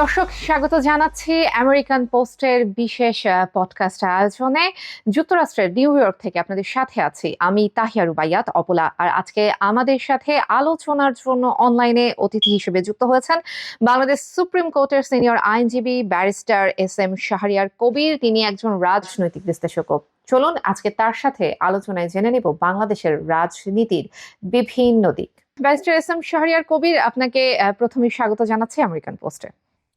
দর্শক স্বাগত জানাচ্ছি আমেরিকান পোস্টের বিশেষ পডকাস্ট আয়োজনে। যুক্তরাষ্ট্রের নিউ ইয়র্ক থেকে আপনাদের সাথে আছি আমি তাহিয়া রুবাইয়াত অপলা। আর আজকে আমাদের সাথে আলোচনার জন্য অনলাইনে অতিথি হিসেবে যুক্ত হয়েছেন বাংলাদেশ সুপ্রিম কোর্টের সিনিয়র আইনজীবী ব্যারিস্টার SM শাহরিয়ার কবির। তিনি একজন রাজনৈতিক বিশ্লেষকও। চলুন আজকে তার সাথে আলোচনায় জেনে নেব বাংলাদেশের রাজনীতির বিভিন্ন দিক। ব্যারিস্টার SM শাহরিয়ার কবির, আপনাকে প্রথমে স্বাগত জানাচ্ছি আমেরিকান পোস্টে।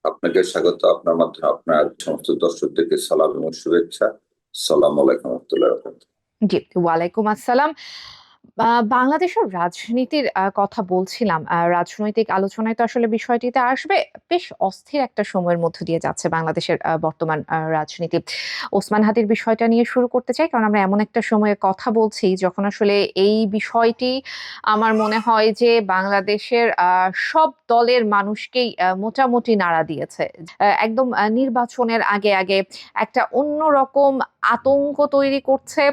আপনাকে স্বাগত, আপনার মাধ্যমে আপনার সমস্ত দর্শকদেরকে সালাম এবং শুভেচ্ছা। আসসালামু আলাইকুম ওয়া রাহমাতুল্লাহি ওয়া বারাকাতুহু। জি, ওয়ালাইকুম আসসালাম। বাংলাদেশের রাজনীতির কথা বলছিলাম। রাজনৈতিক আলোচনায় তো আসলে বিষয়টিতে আসবে। বেশ অস্থির একটা সময়ের মধ্য দিয়ে যাচ্ছে বাংলাদেশের বর্তমান রাজনীতি। ওসমান হাদির বিষয়টা নিয়ে শুরু করতে চাই, কারণ আমরা এমন একটা সময়ে কথা বলছি যখন আসলে এই বিষয়টি আমার মনে হয় যে বাংলাদেশের সব দলের মানুষকেই মোটামুটি নাড়া দিয়েছে। একদম নির্বাচনের আগে আগে একটা অন্যরকম আতঙ্ক তৈরি করছে।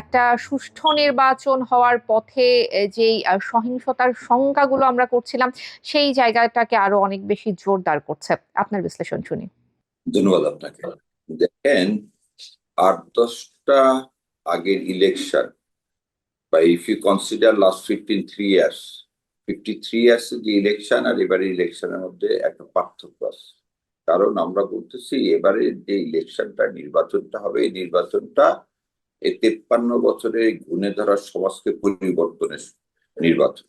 একটা সুষ্ঠু নির্বাচন হওয়ার পথে যেই সহিংসতার শঙ্কাগুলো আমরা করছিলাম, সেই জায়গাটাকে আরো অনেক বেশি জোরদার করছে। আপনার বিশ্লেষণ শুনি। ধন্যবাদ আপনাকে। দেখেন, 8-10টা আগের ইলেকশন বা if you consider last 53 years যে ইলেকশন আর এবারের ইলেকশনের মধ্যে একটা পার্থক্য আছে। কারণ আমরা বলতেছি এবারে যে ইলেকশনটা নির্বাচনটা হবে, এই নির্বাচনটা এই 53 বছরে ঘুণে ধরা সমাজকে পরিবর্তনের নির্বাচন।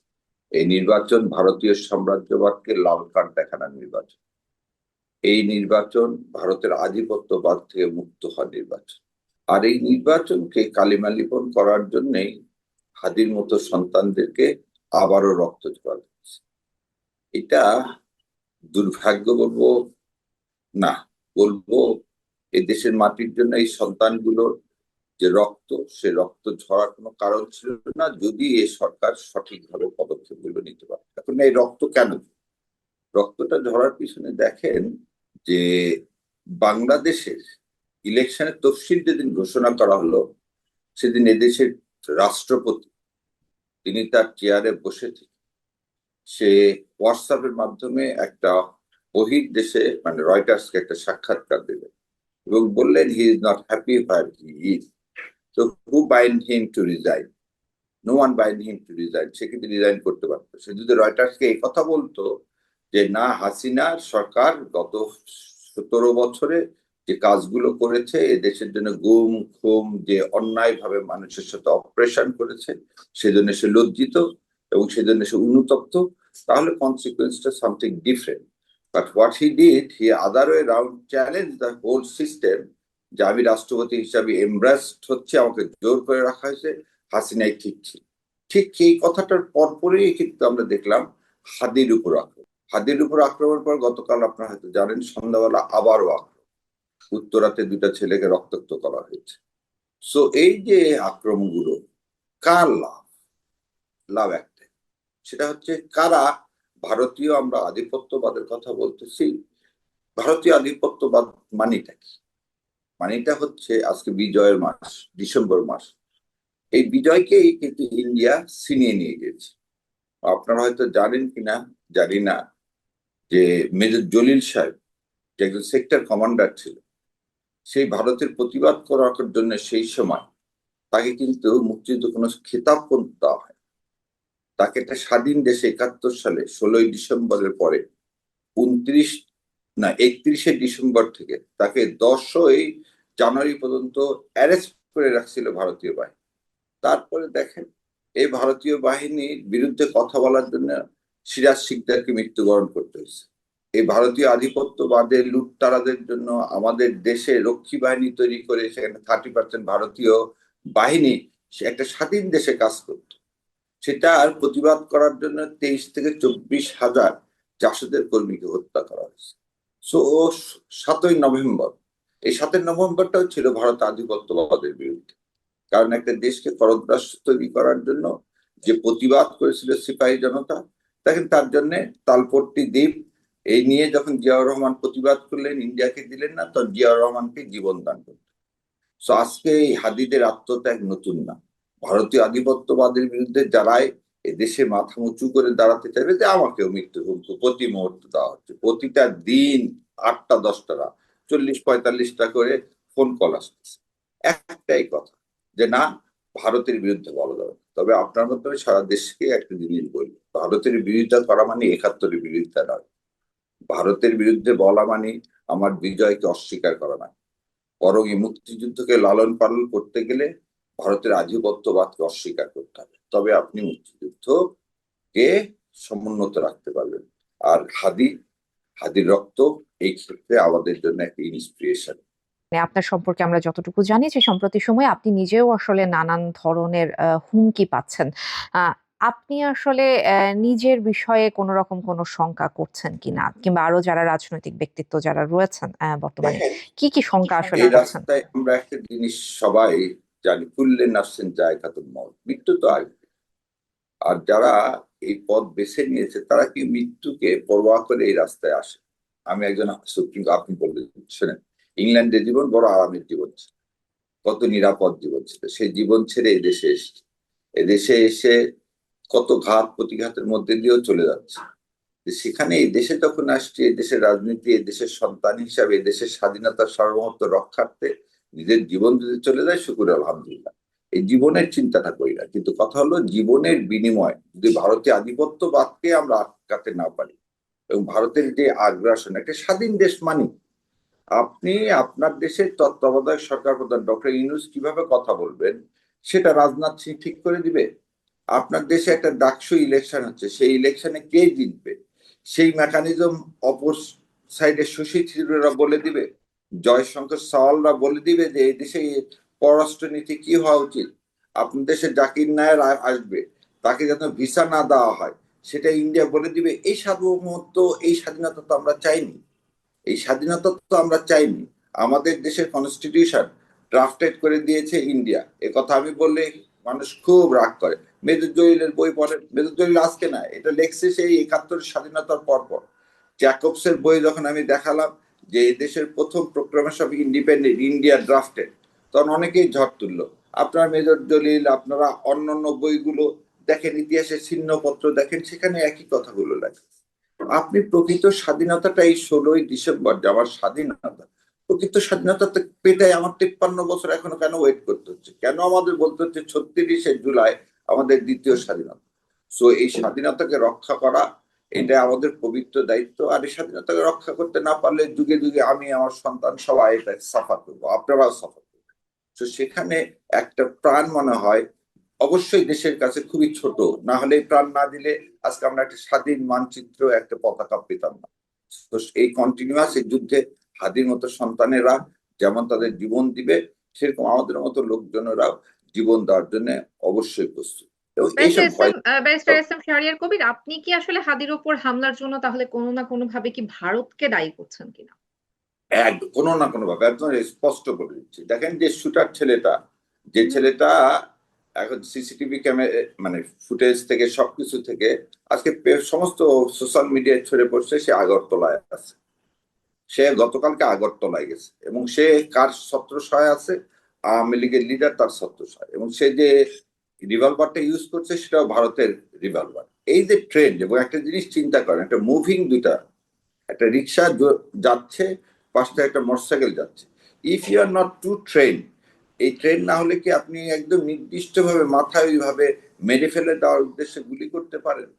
এই নির্বাচন ভারতীয় সাম্রাজ্যবাদকে লাল কার্ড দেখানোর নির্বাচন। এই নির্বাচন ভারতের আধিপত্যবাদ থেকে মুক্ত হওয়ার নির্বাচন। আর এই নির্বাচনকে কালিমালিপন করার জন্যই হাদির মতো সন্তানদেরকে আবারও রক্ত জোগাড় হচ্ছে। এটা দুর্ভাগ্য বলবো না, বলবো এই দেশের মাটির জন্য এই সন্তানগুলোর যে রক্ত, সে রক্ত ঝরার কোনো কারণ ছিল না যদি এই সরকার সঠিকভাবে পদক্ষেপগুলো নিতে পারে। এখন এই রক্ত কেন? রক্তটা ঝরার পিছনে দেখেন যে বাংলাদেশের ইলেকশনের তফসিল যেদিন ঘোষণা করা হলো, সেদিন এদেশের রাষ্ট্রপতি তিনি তার চেয়ারে বসে থেকে সে হোয়াটসঅ্যাপের মাধ্যমে একটা বহির্দেশে মানে রয়টার্সকে একটা সাক্ষাৎকার দিলেন এবং বললেন he is not happy where he is, so who bind him to resign? No one bind him to resign. সে কিন্তু রিজাইন করতে পারতো। সে যদি রয়টার্সকে এই কথা বলতো যে না, হাসিনার সরকার গত 17 বছরে যে কাজগুলো করেছে, এ দেশের জন্য গুম খুম যে অন্যায়ভাবে মানুষের সাথে অপারেশন করেছে, সেজন্য সে লজ্জিত এবং সেজন্য সে অনুতপ্ত, তাহলে কনসিকুয়েন্সটা something different. But what he did, he other way round challenge the whole system, যে আমি রাষ্ট্রপতি হিসাবে এমব্রাসড হচ্ছে, আমাকে জোর করে রাখা হয়েছে, হাসিনাই ঠিক ছিল। ঠিক এই কথাটার পরপরই কিন্তু আমরা দেখলাম হাদির উপর আক্রমণ। হাদির উপর আক্রমণের পর গতকাল আপনারা হয়তো জানেন সন্ধ্যাবেলা আবারও আক্রমণ, উত্তরাতে 2টা ছেলেকে রক্তাক্ত করা হয়েছে। সো এই যে আক্রমণগুলো, কার লাভ? লাভ একটাই, সেটা হচ্ছে কারা ভারতীয়, আমরা আধিপত্যবাদের কথা বলতেছি, ভারতীয় আধিপত্যবাদ মানিটা কি? মানিটা হচ্ছে আজকে বিজয়ের মাস, ডিসেম্বর মাস। এই বিজয়কেই কিন্তু ইন্ডিয়া ছিনিয়ে নিয়ে গেছে। আপনারা হয়তো জানেন কিনা জানি না যে মেজর জলিল সাহেব, যে একজন সেক্টর কমান্ডার ছিল, সেই ভারতের প্রতিবাদ করার জন্য সেই সময় তাকে কিন্তু মুক্তিযুদ্ধ কোনো খেতাব দেওয়া হয়। তাকে একটা স্বাধীন দেশে 71 সালে 16ই ডিসেম্বরের পরে 31শে ডিসেম্বর থেকে তাকে 10ই জানুয়ারি পর্যন্ত অ্যারেস্ট করে রাখছিল ভারতীয় বাহিনী। তারপরে দেখেন এই ভারতীয় বাহিনীর বিরুদ্ধে কথা বলার জন্য সিরাজ শিকদারকে মৃত্যুবরণ করতে হয়েছে। এই ভারতীয় আধিপত্যবাদের লুটতারাদের জন্য আমাদের দেশে রক্ষী বাহিনী তৈরি করে সেখানে 30% ভারতীয় বাহিনী সে একটা স্বাধীন দেশে কাজ করত। সেটার প্রতিবাদ করার জন্য 23 থেকে 24 হাজার জাসদের কর্মীকে হত্যা করা হয়েছে। সো 7ই নভেম্বর, এই 7ই নভেম্বরটাও ছিল ভারত আধিপত্যবাদের বিরুদ্ধে। কারণ একটা দেশকে করদ্রাস্য তৈরি করার জন্য যে প্রতিবাদ করেছিল সিপাহী জনতা, দেখেন তার জন্য তালপট্টি দ্বীপ এই নিয়ে যখন জিয়াউর রহমান প্রতিবাদ করলেন, ইন্ডিয়াকে দিলেন না, তখন জিয়াউর রহমানকে জীবন দান করলেন। সো আজকে এই হাদিদের আত্মত্যাগ নতুন না। ভারতীয় আধিপত্যবাদের বিরুদ্ধে যারাই এদেশে মাথা উঁচু করে দাঁড়াতে চাইবে যে আমাকেও মৃত্যুর হুমকি প্রতি মুহূর্তে দেওয়া হচ্ছে, প্রতিটা দিন 8টা 10টা রাত 40-45টা করে ফোন কল আসতেছে। একটাই কথা, যে না, ভারতের বিরুদ্ধে বলা যাবে না। তবে আপনার মাধ্যমে সারা দেশকে একটা জিনিস বলি, ভারতের বিরোধিতা করা মানে 71-এর বিরোধিতা নয়। ভারতের বিরুদ্ধে বলা মানে আমার বিজয়কে অস্বীকার করা না, বরং এই মুক্তিযুদ্ধকে লালন পালন করতে গেলে ভারতের আধিপত্যবাদকে অস্বীকার করতে হবে, তবে আপনি মুক্তিযুদ্ধকে সমুন্নত রাখতে পারবেন। আর হাদির রক্ত এই ক্ষেত্রে আমাদের জন্য একটা ইন্সপিরেশন। মানে আপনার সম্পর্কে আমরা যতটুকু জানি যে সম্প্রতি সময়ে আপনি নিজেও আসলে নানান ধরনের হুমকি পাচ্ছেন। আ আপনি আসলে নিজের বিষয়ে কোন রকম কোন শঙ্কা করছেন কিনা? কিংবা আরো যারা রাজনৈতিক ব্যক্তিত্ব যারা রয়েছেন বর্তমানে দেখেন, কি শঙ্কা আসলে এই করছেন? রাস্তায় আমরা একটা জিনিস সবাই জানি, কুল্লে নাফসিন জায়গাতুল মউত, মৃত্যু তো আসবে। আর যারা এই পথ বেছে নিয়েছে তারা কি মৃত্যুকে পরোয়া করে এই রাস্তায় আসে? আমি একজন সুপ্রিম, আপনি বললেন, শোনেন, ইংল্যান্ডের জীবন বড় আরামের জীবন ছিল, কত নিরাপদ জীবন ছিল, সেই জীবন ছেড়ে এদেশে এসেছে। এদেশে এসে কত ঘাত প্রতিঘাতের মধ্যে দিয়েও চলে যাচ্ছে। সেখানে এই দেশে যখন আসছে, এই দেশের রাজনীতি, এই দেশের সন্তান হিসাবে এই দেশের স্বাধীনতার সার্বভৌমত্ব রক্ষার্থে নিজের জীবন যদি চলে যায়, শুকুর আলহামদুলিল্লাহ। এই জীবনের চিন্তাটা করি না, কিন্তু কথা হলো জীবনের বিনিময় যদি ভারতীয় আধিপত্যবাদকে আমরা আটকাতে না পারি, এবং ভারতের যে আগ্রাসন, একটা স্বাধীন দেশ মানি, আপনি আপনার দেশের তত্ত্বাবধায়ক সরকার প্রধান ডক্টর ইউনূস কিভাবে কথা বলবেন সেটা রাজনাথ সিং ঠিক করে দিবে? আপনার দেশে একটা ডাকসু ইলেকশন হচ্ছে, সেই ইলেকশনে কে জিতবে সেই মেকানিজম অপর সাইডে শশী থিরুররা বলে দিবে? জয়শঙ্কর সাওয়ালরা বলে দিবে যে এই দেশে পররাষ্ট্রনীতি কি হওয়া উচিত? আপনার দেশে জাকির নায়েক আসবে, তাকে যেন ভিসা না দেওয়া হয় সেটা ইন্ডিয়া বলে দিবে? এই সার্বভৌমত্ব, এই স্বাধীনতা তো আমরা চাইনি। এই স্বাধীনতা তো আমরা চাইনি। আমাদের দেশের কনস্টিটিউশন ড্রাফটেড করে দিয়েছে ইন্ডিয়া, এ কথা আমি বললে মানুষ খুব রাগ করে। মেজর জলিলের বই পড়ে, মেজর জলিল আজকে না, এটা লেখছে সেই 71 স্বাধীনতার পর পর। জ্যাকবসের বই যখন আমি দেখালাম যে এই দেশের প্রথম proclamation of independent India drafted, তখন অনেকেই ঝড় তুললো। আপনারা মেজর জলিল, আপনারা অন্যান্য বইগুলো দেখেন, ইতিহাসের ছিন্নপত্র দেখেন, সেখানে একই কথাগুলো লেখা। আপনি প্রকৃত স্বাধীনতাটা এই 16ই ডিসেম্বর যে আমার স্বাধীনতা, প্রকৃত স্বাধীনতা পেটায় আমার 53 বছর এখনো কেন ওয়েট করতে হচ্ছে? কেন আমাদের বলতে হচ্ছে 36শে জুলাই আমাদের দ্বিতীয় স্বাধীনতা? সো এই স্বাধীনতাকে রক্ষা করা, এটা আমাদের পবিত্র দায়িত্ব। আর এই স্বাধীনতাকে রক্ষা করতে না পারলে যুগে যুগে আমি, আমার সন্তান সবাই এটা সাফার করবো, আপনারাও সাফার করবেন। তো সেখানে একটা প্রাণ মনে হয় অবশ্যই দেশের কাছে খুবই ছোট, না হলে প্রাণ না দিলে আজকে আমরা একটা স্বাধীন মানচিত্র, একটা পতাকা পেতাম না। তো এই কন্টিনিউয়াস এই যুদ্ধে হাদির মতো সন্তানেরা যেমন তাদের জীবন দিবে, সেরকম আমাদের মতো লোকজনেরাও জীবন দেওয়ার জন্য অবশ্যই প্রস্তুত। এবং এইসব ভয় barrister S M Shahriar Kabir, আপনি কি আসলে হাদির উপর হামলার জন্য তাহলে কোনো না কোনো ভাবে কি ভারতকে দায়ী করছেন কিনা? এক কোনো না কোনো ভাবে একদম স্পষ্ট করে দিচ্ছি। দেখেন, যে শুটার ছেলেটা, যে ছেলেটা এখন সিসিটিভি ক্যামেরা মানে ফুটেজ থেকে সবকিছু থেকে আজকে সমস্ত সোশ্যাল মিডিয়ায় ছড়ে পড়ছে, সে আগরতলায় আছে। সে গতকালকে আগরতলায় গেছে এবং সে কার ছত্রছায়ায় আছে? আওয়ামী লীগের লিডার তার ছত্রছায়ায়, এবং সে যে রিভলভারটা ইউজ করছে সেটাও ভারতের রিভলভার। এই যে ট্রেন্ড, এবং একটা জিনিস চিন্তা করেন, একটা মুভিং দুইটা, একটা রিক্সা যাচ্ছে, পাশে একটা মোটরসাইকেল যাচ্ছে। If you are not to train, এই ট্রেন না হলে কি আপনি একদম নির্দিষ্টভাবে মাথায় ওইভাবে মেরে ফেলে দেওয়ার উদ্দেশ্যে গুলি করতে পারেন?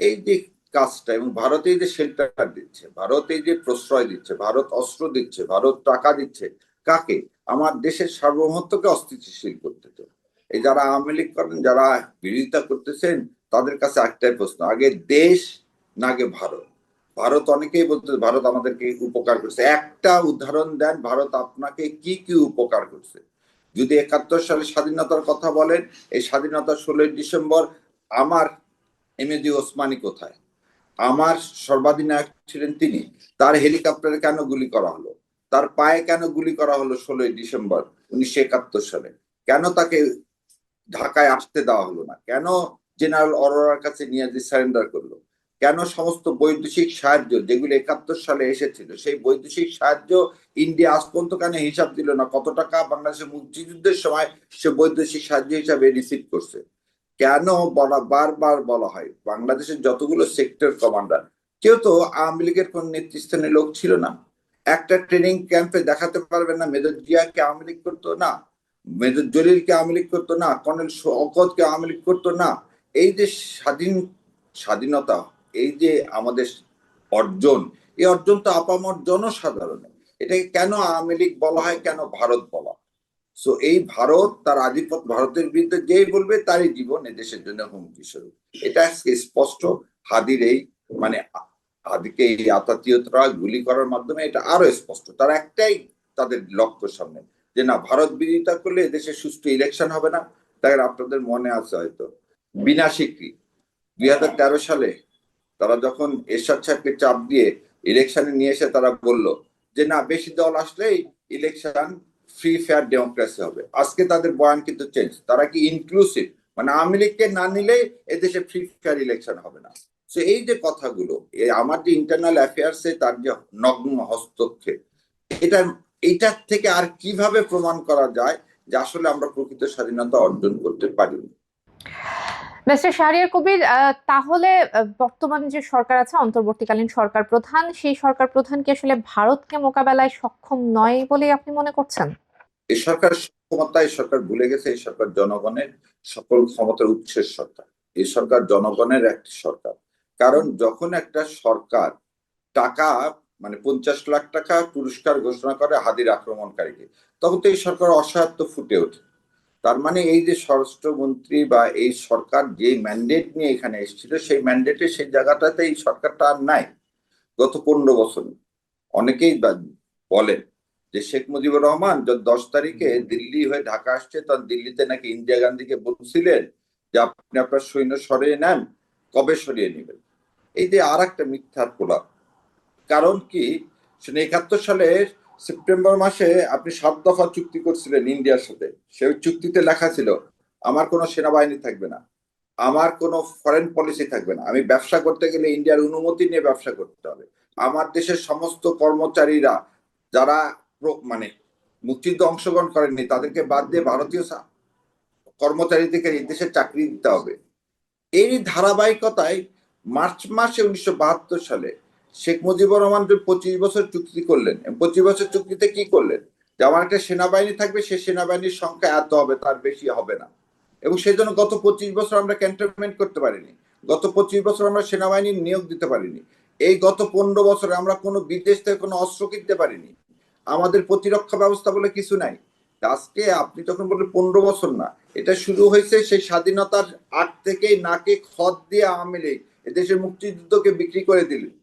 এই যে কাজটা, এবং ভারত এই যে শেল্টার দিচ্ছে, ভারত এই যে প্রশ্রয় দিচ্ছে, ভারত অস্ত্র দিচ্ছে, ভারত টাকা দিচ্ছে, কাকে? আমার দেশের সার্বভৌমত্বকে অস্থিতিশীল করতে। তো এই যারা আওয়ামী লীগ করেন, যারা বিরোধিতা করতেছেন, তাদের কাছে একটাই প্রশ্ন, আগে দেশ না আগে ভারত? ভারত, অনেকেই বলতে ভারত আমাদেরকে উপকার করছে, একটা উদাহরণ দেন ভারত আপনাকে কি কি উপকার করছে? যদি 71 সালে স্বাধীনতার কথা বলেন, এই স্বাধীনতা 16ই ডিসেম্বর আমার এমএজি ওসমানী কোথায়? আমার সর্বাধিনায়ক ছিলেন তিনি। তার হেলিকপ্টারে কেন গুলি করা হলো? তার পায়ে কেন গুলি করা হলো 16ই ডিসেম্বর 1971 সালে? কেন তাকে ঢাকায় আসতে দেওয়া হলো না? কেন জেনারেল অরোরার কাছে নিয়ে যে সারেন্ডার করলো? কেন সমস্ত বৈদেশিক সাহায্য যেগুলো 71 সালে এসেছিল, সেই বৈদেশিক সাহায্য ইন্ডিয়া আজ পর্যন্ত কেন হিসাব দিল না? কত টাকা বাংলাদেশের মুক্তিযুদ্ধের সময় সে বৈদেশিক সাহায্য হিসাবে রিসিভ করছে? কেন বারবার বলা হয় বাংলাদেশের যতগুলো সেক্টর কমান্ডার কেউ তো আওয়ামী লীগের কোন নেতৃস্থানীয় লোক ছিল না। একটা ট্রেনিং ক্যাম্পে দেখাতে পারবেন না মেজর জিয়াকে আওয়ামী লীগ করতো না, মেজর জলিলকে আওয়ামী লীগ করতো না, কর্নেল শওকতকে আওয়ামী লীগ করতো না। এই যে স্বাধীনতা, এই যে আমাদের অর্জন, এই অর্জন তো আপামর জনসাধারণের। এটাকে কেন আওয়ামী লীগ বলা হয়, কেন ভারত বলা হয়? সো এই ভারত তার আধিপত্য, ভারতের বিরুদ্ধে যেই বলবে তারই জীবন এদেশের জন্য হুমকি স্বরূপ। এটা আজকে স্পষ্ট। হাদির এই মানে হাদিকে এই আতাতীয়রা গুলি করার মাধ্যমে এটা আরো স্পষ্ট। তার একটাই তাদের লক্ষ্য সামনে, যে না, ভারত বিরোধিতা করলে এদেশে সুষ্ঠু ইলেকশন হবে না। তাই আপনাদের মনে আছে হয়তো বিনা স্বীকৃতি 2013 সালে তারা যখন এরশাদ সাহেবকে চাপ দিয়ে ইলেকশনে নিয়ে এসে তারা বলল যে না, বেশি দল আসলেই ইলেকশন ফ্রি ফেয়ার ডেমোক্রেসি হবে। আজকে তাদের বয়ান কিন্তু চেঞ্জ, তারা কি ইনক্লুসিভ, মানে আওয়ামী লীগকে না নিলেই এদেশে ফ্রি ফেয়ার ইলেকশন হবে না। তো এই যে কথাগুলো, আমার যে ইন্টারনাল অ্যাফেয়ার্সে তার যে নগ্ন হস্তক্ষেপ, এটা এইটার থেকে আর কিভাবে প্রমাণ করা যায় যে আসলে আমরা প্রকৃত স্বাধীনতা অর্জন করতে পারিনি? মিস্টার শাহরিয়ার কবির, তাহলে বর্তমানে যে সরকার আছে, অন্তর্বর্তীকালীন সরকার প্রধান, সেই সরকার প্রধান কি আসলে ভারতকে মোকাবেলায় সক্ষম নয় বলেই আপনি মনে করছেন? এই সরকার ক্ষমতা, এই সরকার ভুলে গেছে এই সরকার জনগণের সকল ক্ষমতার উৎসের সরকার। এই সরকার জনগণের একটি সরকার। কারণ যখন একটা সরকার টাকা, মানে 50 লাখ টাকা পুরস্কার ঘোষণা করে হাদির আক্রমণকারীকে, তখন তো এই সরকার অসহায়ত্ব ফুটে ওঠে। তার মানে এই যে স্বরাষ্ট্রমন্ত্রী বা এই সরকার যে ম্যান্ডেট নিয়ে এখানে এসেছিল, সেই ম্যান্ডেটে সেই জায়গাটাতে এই সরকারটা আর নাই। গত 15 বছর অনেকেই বলেন যে শেখ মুজিবুর রহমান 10 তারিখে দিল্লি হয়ে ঢাকা আসছে, তখন দিল্লিতে নাকি ইন্দিরা গান্ধীকে বলছিলেন যে আপনি আপনার সৈন্য সরিয়ে নেন, কবে সরিয়ে নেবেন। এই যে আর একটা মিথ্যার প্রলাপ। কারণ কি, 71 সালের সেপ্টেম্বর মাসে আপনি 7 দফা চুক্তি করছিলেন ইন্ডিয়ার সাথে। সেই চুক্তিতে লেখা ছিল আমার কোনো সেনাবাহিনী থাকবে না, আমার কোনো ফরেন পলিসি থাকবে না, আমি ব্যবসা করতে গেলে ইন্ডিয়ার অনুমতি নিয়ে ব্যবসা করতে হবে, আমার দেশের সমস্ত কর্মচারীরা যারা মানে মুক্তিযুদ্ধে অংশগ্রহণ করেননি তাদেরকে বাদ দিয়ে ভারতীয় কর্মচারীদেরকে এই দেশে চাকরি দিতে হবে। এই ধারাবাহিকতায় মার্চ মাসে 1972 সালে শেখ মুজিবুর রহমান যে 25 বছর চুক্তি করলেন, 25 বছর চুক্তিতে কি করলেন, যে আমার একটা সেনাবাহিনী থাকবে, সেই সেনাবাহিনীর সংখ্যা এত হবে, তার বেশি হবে না। এবং সেই জন্য গত 25 বছর আমরা ক্যান্টনমেন্ট করতে পারিনি, গত 25 বছর আমরা সেনাবাহিনীর নিয়োগ দিতে পারিনি, এই গত 15 বছরে আমরা কোনো বিদেশ থেকে কোনো অস্ত্র কিনতে পারিনি, আমাদের প্রতিরক্ষা ব্যবস্থা বলে কিছু নাই। আজকে আপনি যখন বললেন 15 বছর না, এটা শুরু হয়েছে সেই স্বাধীনতার আগ থেকেই নাকে খত দিয়ে আওয়ামী লীগ এদেশের মুক্তিযুদ্ধকে বিক্রি করে দিলেন।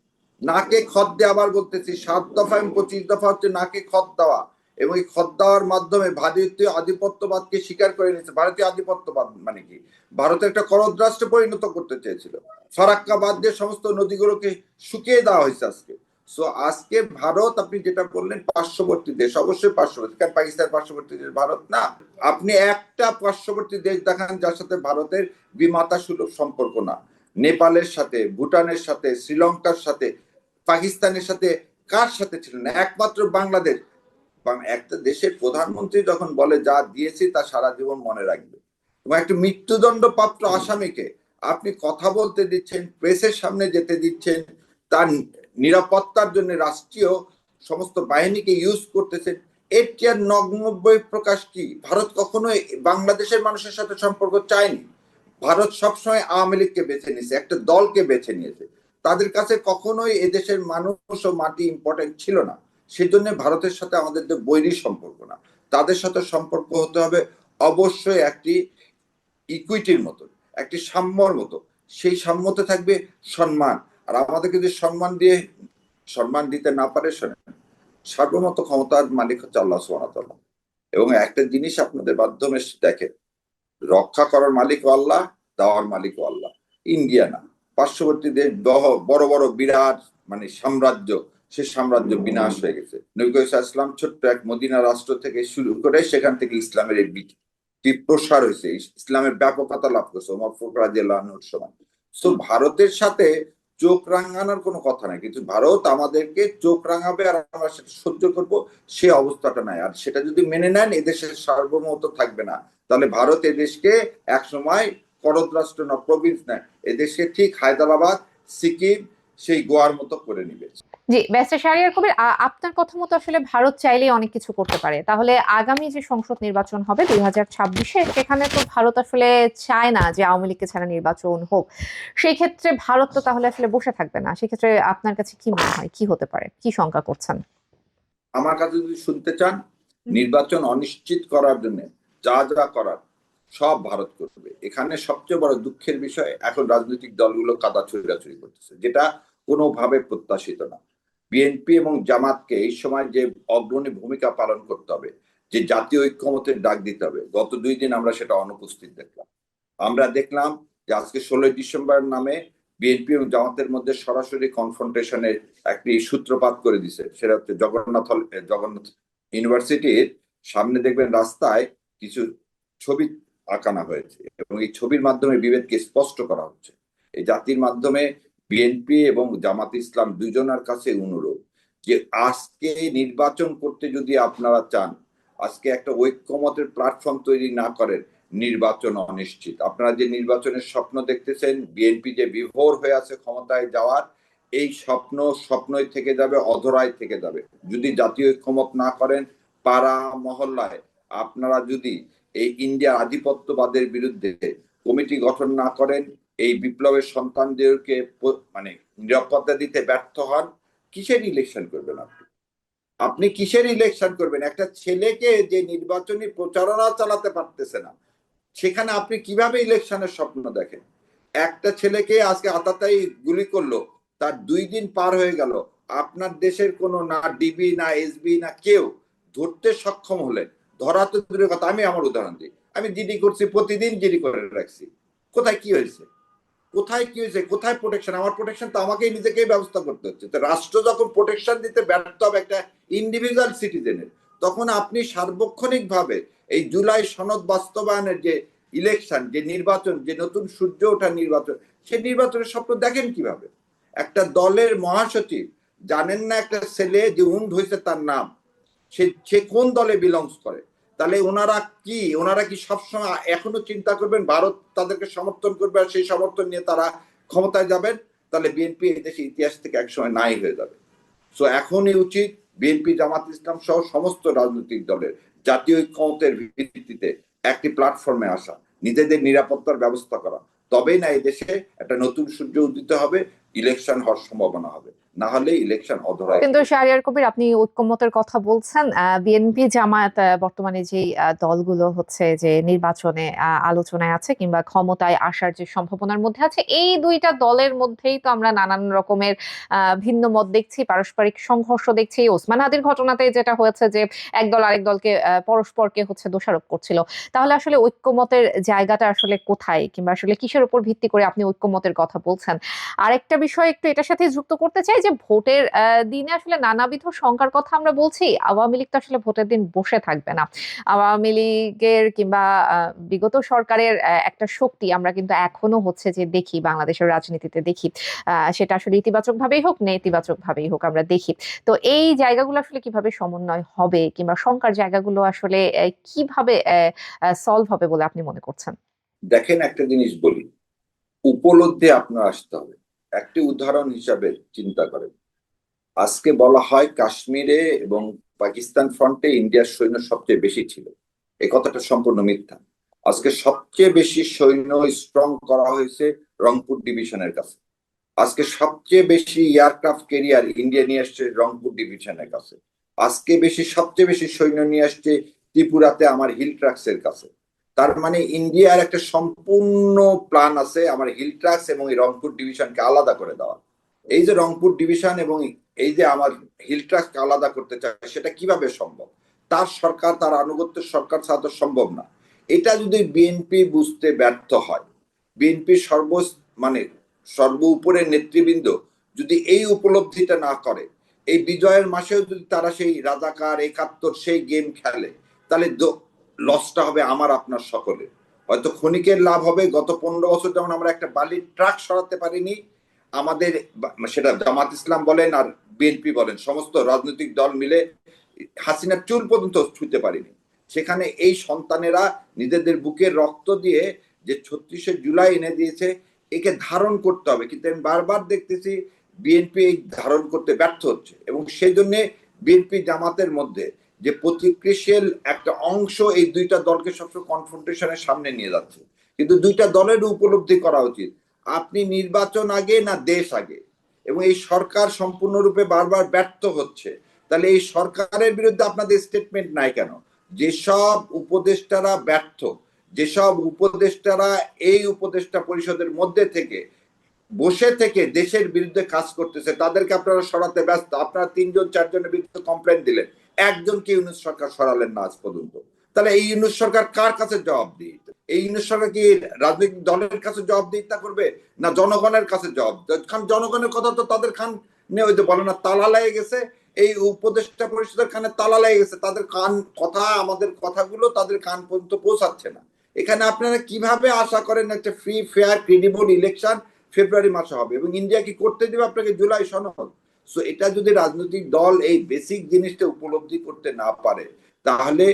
নাকে খত দিয়ে, আবার বলতেছি, 7 দফা এবং 25 দফা হচ্ছে নাকে খত দেওয়া। এবং এই খত দেওয়ার মাধ্যমে ভারতীয় আধিপত্যবাদকে স্বীকার করে নিয়েছে। ভারতীয় আধিপত্যবাদ মানে কি, ভারতের একটা করদ রাষ্ট্রে পরিণত করতে চেয়েছিল। ফারাক্কা বাদ দিয়ে সমস্ত নদীগুলোকে শুকিয়ে দেওয়া হয়েছে আজকে। সো আজকে ভারত, আপনি যেটা বললেন পার্শ্ববর্তী দেশ, অবশ্যই পার্শ্ববর্তী, কারণ পাকিস্তান পার্শ্ববর্তী দেশ, ভারত না। আপনি একটা পার্শ্ববর্তী দেশ দেখান যার সাথে ভারতের বিমাতা সুলভ সম্পর্ক না। নেপালের সাথে, ভুটানের সাথে, শ্রীলঙ্কার সাথে, পাকিস্তানের সাথে, কার সাথে ছিল না? একমাত্র বাংলাদেশ। একটা দেশের প্রধানমন্ত্রী যখন বলে যা দিয়েছি তা সারা জীবন মনে রাখবে, এবং একটা মৃত্যুদণ্ড প্রাপ্ত আসামিকে আপনি কথা বলতে দিচ্ছেন, প্রেসের সামনে যেতে দিচ্ছেন, তার নিরাপত্তার জন্য রাষ্ট্রীয় সমস্ত বাহিনীকে ইউজ করতেছেন, এর কি আর নগ্ন প্রকাশ কি? ভারত কখনোই বাংলাদেশের মানুষের সাথে সম্পর্ক চায়নি। ভারত সবসময় আওয়ামী লীগকে বেছে নিয়েছে, একটা দলকে বেছে নিয়েছে। তাদের কাছে কখনোই এদেশের মানুষ ও মাটি ইম্পর্টেন্ট ছিল না। সেজন্য ভারতের সাথে আমাদের যে বৈরী সম্পর্ক না, তাদের সাথে সম্পর্ক হতে হবে অবশ্যই একটি ইকুইটির মতো, একটি সাম্যর মতো। সেই সাম্যতে থাকবে সম্মান। আর আমাদেরকে যদি সম্মান দিতে না পারে, শোনেন, সার্বভৌমত্ব ক্ষমতার মালিক হচ্ছে আল্লাহ সুবহানাহু ওয়া তাআলা। এবং একটা জিনিস আপনাদের মাধ্যমে দেখেন, রক্ষা করার মালিক আল্লাহ, দেওয়ার মালিক আল্লাহ। ইন্ডিয়া না, পার্শ্ববর্তী দেশ বড় বড় বিরাট মানে সাম্রাজ্য, সে সাম্রাজ্য বিনাশ হয়ে গেছে। নবী করিম সাল্লাল্লাহু আলাইহি ওয়াসাল্লাম ছোট্ট এক মদিনা রাষ্ট্র থেকে শুরু করে সেখান থেকে ইসলামের এই প্রসার হয়েছে, ইসলামের ব্যাপকতা লাভ করছে ওমর ফারুক রাদিয়াল্লাহু আনহুর সময়। তো ভারতের সাথে চোখ রাঙানোর কোনো কথা নাই, কিন্তু ভারত আমাদেরকে চোখ রাঙাবে আর আমরা সেটা সহ্য করব, সে অবস্থাটা নাই। আর সেটা যদি মেনে নেন, এদেশের সার্বভৌমত্ব থাকবে না। তাহলে ভারত এদেশকে এক সময় করদ রাষ্ট্র না, প্রভিন্স না, এদেশকে ঠিক হায়দ্রাবাদ, সিকিম, সেই গোয়ার মতো করে নিবে। জি, ব্যারিস্টার শাহরিয়ার কবির, আপনার কথা মতো আসলে ভারত চাইলেই অনেক কিছু করতে পারে। তাহলে আগামী যে সংসদ নির্বাচন হবে 2026-এ, সেখানে তো ভারত আসলে চায় না যে আওয়ামী লীগকে ছাড়া নির্বাচন হোক। সেই ক্ষেত্রে ভারত তো তাহলে আসলে বসে থাকবে না। সেক্ষেত্রে আপনার কাছে কি মনে হয়, কি হতে পারে, কি শঙ্কা করছেন? আমার কাছে যদি শুনতে চান, নির্বাচন অনিশ্চিত করার জন্য যা যা করার সব ভারত করবে। এখানে সবচেয়ে বড় দুঃখের বিষয়, এখন রাজনৈতিক দলগুলো কাদা ছুড়াছুড়ি করতেছে, যেটা কোনোভাবে প্রত্যাশিত না। বিএনপি এবং জামাতকে এই সময় যে অগ্রণী ভূমিকা পালন করতে হবে, যে জাতীয় ঐক্যমতের ডাক দিতে হবে, গত 2 দিন আমরা সেটা অনুপস্থিত দেখলাম। আমরা দেখলাম যে আজকে 16ই ডিসেম্বর নামে বিএনপি এবং জামাতের মধ্যে সরাসরি কনফ্রন্টেশনের একটি সূত্রপাত করে দিছে। সেটা হচ্ছে জগন্নাথ ইউনিভার্সিটির সামনে দেখবেন রাস্তায় কিছু ছবি আঁকানো হয়েছে, এবং এই ছবির মাধ্যমে বিভেদকে স্পষ্ট করা হচ্ছে। এই জাতির মাধ্যমে বিএনপি এবং জামাত ইসলাম দুজনের কাছে অনুরোধ যে আজকে নির্বাচন করতে যদি আপনারা চান, আজকে একটা ঐক্যমতের প্ল্যাটফর্ম তৈরি না করেন, নির্বাচন অনিশ্চিত। আপনারা যে নির্বাচনের স্বপ্ন দেখতেছেন, বিএনপি যে বিভোর হয়ে আছে ক্ষমতায় যাওয়ার, এই স্বপ্নই থেকে যাবে, অধরাই থেকে যাবে। যদি জাতীয় ঐক্যমত না করেন, পাড়া মহল্লায় আপনারা যদি এই ইন্ডিয়া আধিপত্যবাদের বিরুদ্ধে কমিটি গঠন না করেন, এই বিপ্লবের সন্তানদেরকে মানে নিরাপত্তা দিতে ব্যর্থ হন, কিসের ইলেকশন করবেন আপনি? আপনি কিসের ইলেকশন করবেন? একটা ছেলেকে যে নির্বাচনী প্রচারণা চালাতে পারতেছে না, সেখানে আপনি কিভাবে ইলেকশনের স্বপ্ন দেখেন? একটা ছেলেকে আজকে আতাতাই গুলি করলো, তার 2 দিন পার হয়ে গেল, আপনার দেশের কোনো না ডিবি না এসবি না কেউ ধরতে সক্ষম হলেন। ধরা তো দূরের কথা, আমি আমার উদাহরণ দিই, আমি জিডি করছি, প্রতিদিন জিডি করে রাখছি। কোথায় কি হয়েছে? কোথায় কি হয়েছে? কোথায় প্রোটেকশন? আমার প্রোটেকশন তো আমাকেই নিজেকেই ব্যবস্থা করতে হচ্ছে। তো রাষ্ট্র যখন প্রোটেকশন দিতে ব্যর্থ হবে একটা ইন্ডিভিজুয়াল সিটিজেনের, তখন আপনি সার্বক্ষণিক ভাবে এই জুলাই সনদ বাস্তবায়নের যে ইলেকশন, যে নির্বাচন, যে নতুন সূর্য ওঠার নির্বাচন, সেই নির্বাচনের স্বপ্ন দেখেন কিভাবে? একটা দলের মহাসচিব জানেন না একটা ছেলে যে উন্ড হয়েছে তার নাম, সে কোন দলে বিলংস করে? তাহলে ওনারা কি সবসময় এখনো চিন্তা করবেন ভারত তাদেরকে সমর্থন করবে আর সেই সমর্থন নিয়ে তারা ক্ষমতায় যাবেন? তাহলে বিএনপি এই দেশের ইতিহাস থেকে একসময় নাই হয়ে যাবে। সো এখনই উচিত বিএনপি, জামাত ইসলাম সহ সমস্ত রাজনৈতিক দলের জাতীয় ঐক্যমতের ভিত্তিতে একটি প্ল্যাটফর্মে আসা, নিজেদের নিরাপত্তার ব্যবস্থা করা। তবেই না এই দেশে একটা নতুন সূর্য উদিত হবে, ইলেকশন হওয়ার সম্ভাবনা হবে। না হলে ইলেকশন অধরায়। কিন্তু শাহরিয়ার কবির, আপনি ঐক্যমতের কথা বলছেন। বিএনপি জামায়াত বর্তমানে যে দলগুলো হচ্ছে যে নির্বাচনে আলোচনায় আছে কিংবা ক্ষমতায় আসার যে সম্ভাবনার মধ্যে আছে, এই দুইটা দলের মধ্যেই তো আমরা নানান রকমের ভিন্ন মত দেখছি, পারস্পরিক সংঘর্ষ দেখছি। ওসমান হাদির ঘটনাতে যেটা হয়েছে যে একদল আরেক দলকে পরস্পরকে হচ্ছে দোষারোপ করছিল। তাহলে আসলে ঐক্যমতের জায়গাটা আসলে কোথায়, কিংবা আসলে কিসের উপর ভিত্তি করে আপনি ঐক্যমতের কথা বলছেন? আরেকটা বিষয় একটু এটার সাথে যুক্ত করতে চাই, যে ভোটের দিনে আসলে নানাবিধ শঙ্কার কথা আমরা বলছি। আওয়ামী লীগ তো আসলে ভোটের দিন বসে থাকবে না। আওয়ামী লীগের কিংবা বিগত সরকারের একটা শক্তি আমরা কিন্তু এখনো হচ্ছে যে দেখি, বাংলাদেশের রাজনীতিতে দেখি। সেটা আসলে ইতিবাচক ভাবেই হোক, নেতিবাচক ভাবেই হোক, আমরা দেখি। তো এই জায়গাগুলো আসলে কিভাবে সমন্বয় হবে, কিংবা শঙ্কার জায়গাগুলো আসলে কিভাবে সলভ হবে বলে আপনি মনে করছেন? দেখেন, একটা জিনিস বলি, উপলব্ধি আপনার আসতে হবে। একটি উদাহরণ হিসাবে চিন্তা করেন, আজকে বলা হয় কাশ্মীরে এবং পাকিস্তান ফ্রন্টে ইন্ডিয়ার সৈন্য সবচেয়ে বেশি ছিল। এই কথাটা সম্পূর্ণ মিথ্যা। আজকে সবচেয়ে বেশি সৈন্য স্ট্রং করা হয়েছে রংপুর ডিভিশনের কাছে। আজকে সবচেয়ে বেশি এয়ারক্রাফট ক্যারিয়ার ইন্ডিয়া নিয়ে আসছে রংপুর ডিভিশনের কাছে। সবচেয়ে বেশি সৈন্য নিয়ে আসছে ত্রিপুরাতে আমার হিল ট্রাক্স এর কাছে। তার মানে ইন্ডিয়ার একটা সম্পূর্ণ প্ল্যান আছে আমার হিল ট্রাক্স এবং এই রংপুর ডিভিশনকে আলাদা করে দেওয়া। এই যে রংপুর ডিভিশন এবং এই যে আমার হিল ট্রাক্সকে আলাদা করতে চায়, সেটা কিভাবে সম্ভব? তার সরকার, তার আনুগত্যের সরকার ছাড়া তো সম্ভব না। এটা যদি বিএনপি বুঝতে ব্যর্থ হয়, বিএনপি মানে সর্ব উপরের নেতৃবৃন্দ যদি এই উপলব্ধিটা না করে, এই বিজয়ের মাসেও যদি তারা সেই রাজাকার 71 সেই গেম খেলে, তাহলে লসটা হবে আমার আপনার সকলে। হয়তো ক্ষণিকের লাভ হবে। গত 15 বছর যেমন আমরা একটা বালির ট্রাক সরাতে পারিনি, আমাদের সেটা জামাত ইসলাম বলেন আর বিএনপি বলেন, সমস্ত রাজনৈতিক দল মিলে হাসিনার চুল পর্যন্ত ছুঁতে পারিনি। সেখানে এই সন্তানেরা নিজেদের বুকের রক্ত দিয়ে যে 36শে জুলাই এনে দিয়েছে, একে ধারণ করতে হবে। কিন্তু আমি বারবার দেখতেছি বিএনপি ধারণ করতে ব্যর্থ হচ্ছে, এবং সেই জন্য বিএনপি জামাতের মধ্যে যে প্রতিক্রিয়াশীল একটা অংশ এই দুইটা দলকে সবসময় কনফ্রন্টেশনের সামনে নিয়ে যাচ্ছে। কিন্তু দুইটা দলের উপলব্ধি করা উচিত, আপনি নির্বাচন আগে না দেশ আগে, এবং এই সরকার সম্পূর্ণরূপে বারবার ব্যর্থ হচ্ছে। তাহলে এই সরকারের বিরুদ্ধে আপনাদের স্টেটমেন্ট নাই কেন? যেসব উপদেষ্টারা ব্যর্থ, যেসব উপদেষ্টারা এই উপদেষ্টা পরিষদের মধ্যে থেকে বসে থেকে দেশের বিরুদ্ধে কাজ করতেছে, তাদেরকে আপনারা সরাতে ব্যস্ত। আপনারা 3-4জনের বিরুদ্ধে কমপ্লেন দিলেন, একজনকে ইউনূস সরকার সরালেন না আজ পর্যন্ত। তাহলে এই ইউনূস সরকার কার কাছে জবাবদিহিতা? এই ইউনূস সরকার কি রাজনৈতিক দলের কাছে জবাবদিহিতা করবে, না জনগণের কাছে কারণ জনগণের কথা তো তাদের কান নিয়ে ওই যে বলে না, তালা লেগে গেছে। এই উপদেষ্টা পরিষদের কানে তালা লেগে গেছে, তাদের কান কথা, আমাদের কথাগুলো তাদের কান পর্যন্ত পৌঁছাচ্ছে না। এখানে আপনারা কিভাবে আশা করেন একটা ফ্রি ফেয়ার ক্রেডিবল ইলেকশন ফেব্রুয়ারি মাসে হবে, এবং ইন্ডিয়া কি করতে দেবে আপনাকে জুলাই সনদ? সো এটা যদি রাজনৈতিক দল এই বেসিক জিনিসটা উপলব্ধি করতে না পারে, তাহলে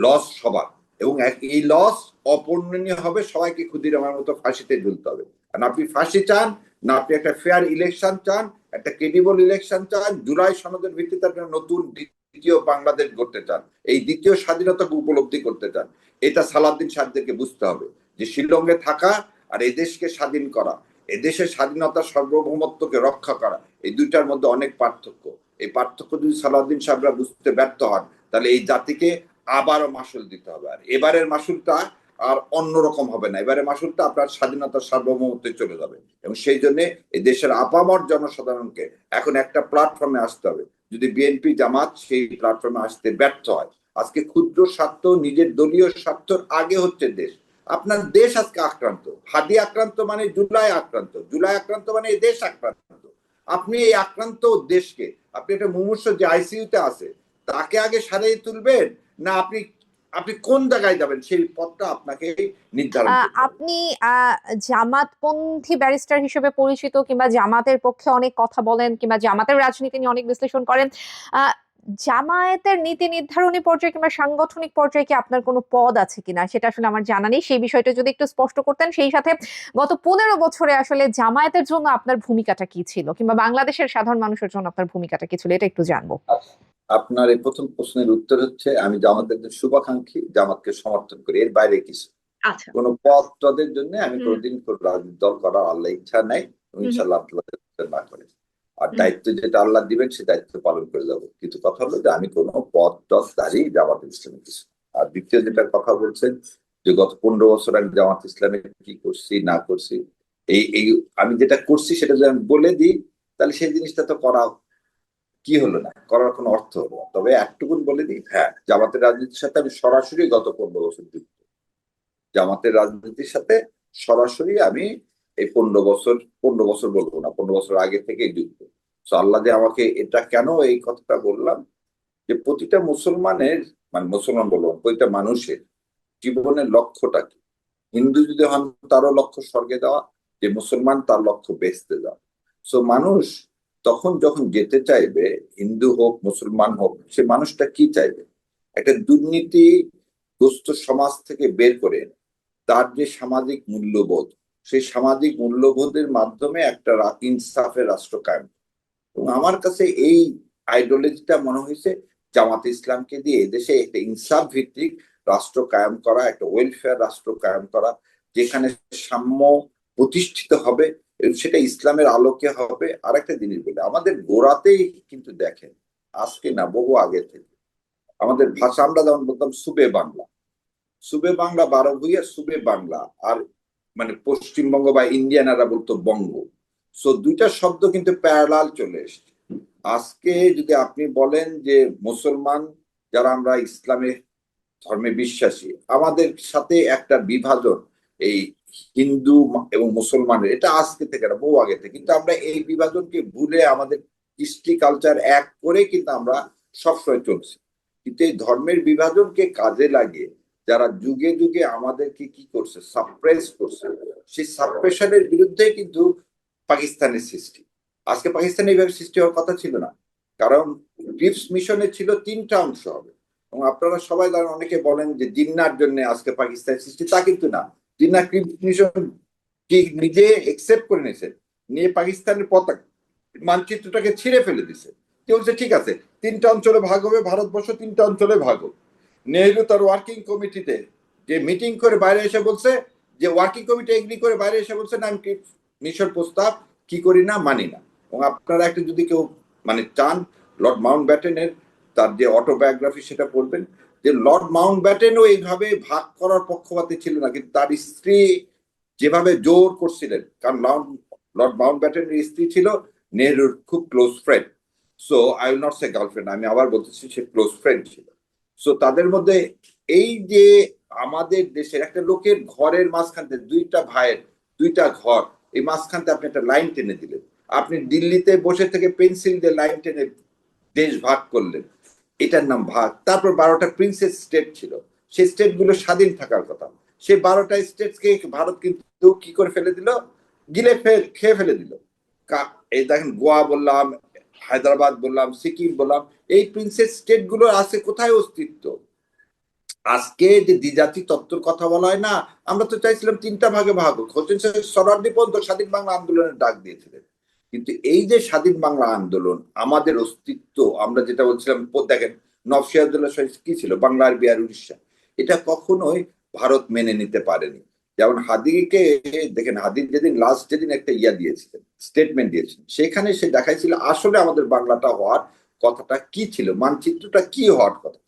লস সবার, এবং এই লস অপূরণীয় হবে। সবাইকে ক্ষুদিরামের মতো ফাঁসিতে ঝুলতে হবে। আর আপনি ফাঁসি চান না, আপনি একটা ফেয়ার ইলেকশন চান, একটা ক্রেডিবল ইলেকশন চান, জুলাই সনদের ভিত্তিতে আপনার নতুন দ্বিতীয় বাংলাদেশ গড়তে চান, এই দ্বিতীয় স্বাধীনতাকে উপলব্ধি করতে চান, এটা সালাউদ্দিন সাহেবদেরকে বুঝতে হবে যে শিলংয়ে থাকা আর এই দেশকে স্বাধীন করা, এদেশের স্বাধীনতা সার্বভৌমত্বকে রক্ষা করা, এই দুইটার মধ্যে অনেক পার্থক্য। এই পার্থক্য যদি সালাউদ্দিন সাহেবরা বুঝতে ব্যর্থ হন, তাহলে এই জাতিকে আবারও মাসুল দিতে হবে। আর এবারের মাসুলটা আর অন্যরকম হবে না, এবারে মাসুলটা আপনার স্বাধীনতার সার্বভৌমত্বে চলে যাবে। এবং সেই জন্য এই দেশের আপামর জনসাধারণকে এখন একটা প্ল্যাটফর্মে আসতে হবে। যদি বিএনপি জামাত সেই প্ল্যাটফর্মে আসতে ব্যর্থ হয়, আজকে ক্ষুদ্র স্বার্থ, নিজের দলীয় স্বার্থের আগে হচ্ছে দেশ। আপনার দেশ আজকে আক্রান্ত, হাদি আক্রান্ত মানে জুলাই আক্রান্ত, জুলাই আক্রান্ত মানে এই দেশ আক্রান্ত। আপনি এই আক্রান্ত দেশকে, আপনি একটা মুমূর্ষ যে আইসিইউতে আছে তাকে আগে সারিয়ে তুলবেন, না আপনি আপনি কোন জায়গায় যাবেন সেই পথটা আপনাকে নির্ধারণ করতে হবে। আপনি জামাতপন্থী ব্যারিস্টার হিসেবে পরিচিত, কিংবা জামাতের পক্ষে অনেক কথা বলেন, কিংবা জামাতের রাজনীতি নিয়ে অনেক বিশ্লেষণ করেন। আহ, জামায়াতের নীতি নির্ধারণী পর্যায়ে কিংবা সাংগঠনিক পর্যায়ে কি আপনার কোনো পদ আছে কিনা, সেটা আসলে আমার জানা নেই। সেই বিষয়টা যদি একটু স্পষ্ট করতেন। সেই সাথে গত 15 বছরে আসলে জামায়াতের জন্য আপনার ভূমিকাটা কি ছিল, কিংবা বাংলাদেশের সাধারণ মানুষের জন্য আপনার ভূমিকাটা কি ছিল, এটা একটু জানবো। আপনার এই প্রথম প্রশ্নের উত্তর হচ্ছে, আমি জামাতের শুভাকাঙ্ক্ষী, জামাতকে সমর্থন করি, এর বাইরে কিছু আচ্ছা। কোন পদ টদের জন্য আমি কোনোদিন কোন রাজনৈতিক দল করার আল্লাহ ইচ্ছা নাই, ইনশাল্লাহ আল্লাহ না করে। আর দায়িত্ব যেটা আল্লাহ দিবেন সে দায়িত্ব পালন করে যাবো। কিন্তু কথা হলো যে আমি কোনো পদ টদ দাঁড়িয়ে জামাত ইসলামে কিছু। আর দ্বিতীয় যেটা কথা বলছেন যে গত 15 বছর আমি জামাত ইসলামে কি করছি না করছি, এই এই আমি যেটা করছি সেটা যদি আমি বলে দিই, তাহলে সেই জিনিসটা তো করা কি হলো না, করার কোনো অর্থ হলো না। তবে একটুকুন বলে দিই, হ্যাঁ, জামাতের রাজনীতির সাথে আমি সরাসরি গত 15 বছর যুক্ত। জামাতের রাজনীতির সাথে সরাসরি আমি এই 15 বছর, 15 বছর বলবো না, 15 বছর আগে থেকে যুক্ত। তো আল্লাহ যে আমাকে, এটা কেন এই কথাটা বললাম, যে প্রতিটা মুসলমানের, মানে মুসলমান বলবো, প্রতিটা মানুষের জীবনের লক্ষ্যটা কি? হিন্দু যদি হন তারও লক্ষ্য স্বর্গে যাওয়া, যে মুসলমান তার লক্ষ্য বেহেশতে যাওয়া। সো মানুষ তখন যখন যেতে চাইবে, হিন্দু হোক মুসলমান হোক, সে মানুষটা কি চাইবে? একটা দুর্নীতিগ্রস্ত সমাজ থেকে বের করে তার যে সামাজিক মূল্যবোধ, সেই সামাজিক মূল্যবোধের মাধ্যমে একটা ইনসাফের রাষ্ট্র কায়েম। এবং আমার কাছে এই আইডিওলজিটা মনে হয়েছে জামাতে ইসলামকে দিয়ে দেশে একটা ইনসাফ ভিত্তিক রাষ্ট্র কায়েম করা, একটা ওয়েলফেয়ার রাষ্ট্র কায়েম করা, যেখানে সাম্য প্রতিষ্ঠিত হবে, এবং সেটা ইসলামের আলোকে হবে। আর একটা জিনিস বলে, আমাদের গোড়াতেই কিন্তু দেখেন, আজকে না, বহু আগে থেকে আমাদের ভাষা, আমরা যেমন বলতাম সুবে বাংলা, সুবে বাংলা, 12 ভূঁইয়া সুবে বাংলা, আর মানে পশ্চিমবঙ্গ বা ইন্ডিয়ানারা বলতো বঙ্গ। সো দুইটা শব্দ কিন্তু প্যারালাল চলে এসছে। আজকে যদি আপনি বলেন যে মুসলমান যারা আমরা ইসলামের ধর্মে বিশ্বাসী, আমাদের সাথে একটা বিভাজন এই হিন্দু এবং মুসলমানের, এটা আজকে থেকে না, বহু আগে থেকে। কিন্তু আমরা এই বিভাজনকে ভুলে আমাদের কৃষ্টি কালচার এক করে কিন্তু আমরা সবসময় চলছি। কিন্তু এই ধর্মের বিভাজনকে কাজে লাগিয়ে যারা যুগে যুগে আমাদেরকে কি করছে, সাপ্রেস করছে, সেই সাপ্রেশনের বিরুদ্ধে কিন্তু পাকিস্তানের সৃষ্টি। আজকে পাকিস্তান এইভাবে সৃষ্টি হওয়ার কথা ছিল না, কারণ ক্রিপস মিশনে ছিল 3টা অংশ হবে। এবং আপনারা সবাই জানেন, অনেকে বলেন যে জিন্নার জন্য আজকে পাকিস্তানের সৃষ্টি, তা কিন্তু না। জিন্নাহ মিশন কি নিজে একসেপ্ট করে নিয়েছেন, নিয়ে পাকিস্তানের পতাকা মানচিত্রটাকে ছিঁড়ে ফেলে দিছে। কি বলছে, ঠিক আছে 3টা অঞ্চলে ভাগ হবে, ভারতবর্ষ 3টা অঞ্চলে ভাগ হবে। নেহরু তার ওয়ার্কিং কমিটিতে যে মিটিং করে বাইরে এসে বলছে, যে ওয়ার্কিং কমিটি এগ্রি করে বাইরে এসে বলছে না আমি মিশর প্রস্তাব কি করি না, মানি না। এবং আপনারা একটা যদি কেউ মানে চান, লর্ড মাউন্ট ব্যাটেনের তার যে অটোবায়োগ্রাফি সেটা পড়বেন, যে লর্ড মাউন্ট ব্যাটেনও এইভাবে ভাগ করার পক্ষপাতী ছিল না, কিন্তু তার স্ত্রী যেভাবে জোর করছিলেন, কারণ লর্ড মাউন্ট ব্যাটেনের স্ত্রী ছিল নেহরুর খুব close friend. So I will not say girlfriend, আমি আবার বলতেছি সে ক্লোজ ফ্রেন্ড ছিল। সো তাদের মধ্যে এই যে আমাদের দেশের একটা লোকের ঘরের মাঝখানতে 2টা ভাইয়ের 2টা ঘর, এই মাঝখানতে আপনি একটা লাইন টেনে দিলেন। আপনি দিল্লিতে বসে থেকে পেন্সিল দিয়ে লাইন টেনে দেশ ভাগ করলেন, এটার নাম ভাগ। তারপর 12টা প্রিন্সেস স্টেট ছিল, সেই স্টেট গুলো স্বাধীন থাকার কথা, সেই 12টা স্টেটকে ভারত কিন্তু কি করে ফেলে দিল, খেয়ে ফেলে দিল। এই দেখেন গোয়া বললাম, হায়দ্রাবাদ বললাম, সিকিম বললাম, এই প্রিন্সেস স্টেট গুলো আছে কোথায় অস্তিত্ব? আজকে যে দ্বিজাতি তত্ত্বের কথা বলা হয় না, আমরা তো চাইছিলাম 3টা ভাগে ভাগ হোক। হোসেন সোহরাওয়ার্দী পর্যন্ত স্বাধীন বাংলা আন্দোলনের ডাক দিয়েছিলেন। কিন্তু এই যে স্বাধীন বাংলা আন্দোলন, আমাদের অস্তিত্ব, আমরা যেটা বলছিলাম, দেখেন নওশাদ সিরাজউদ্দৌলা কি ছিল, বাংলা আর বিহার উড়িষ্যা, এটা কখনোই ভারত মেনে নিতে পারেনি। যেমন হাদিকে দেখেন, হাদির যেদিন লাস্ট যেদিন একটা দিয়েছিলেন, স্টেটমেন্ট দিয়েছিলেন, সেখানে সে দেখাইছিল আসলে আমাদের বাংলাটা হওয়ার কথাটা কি ছিল, মানচিত্রটা কি হওয়ার কথা।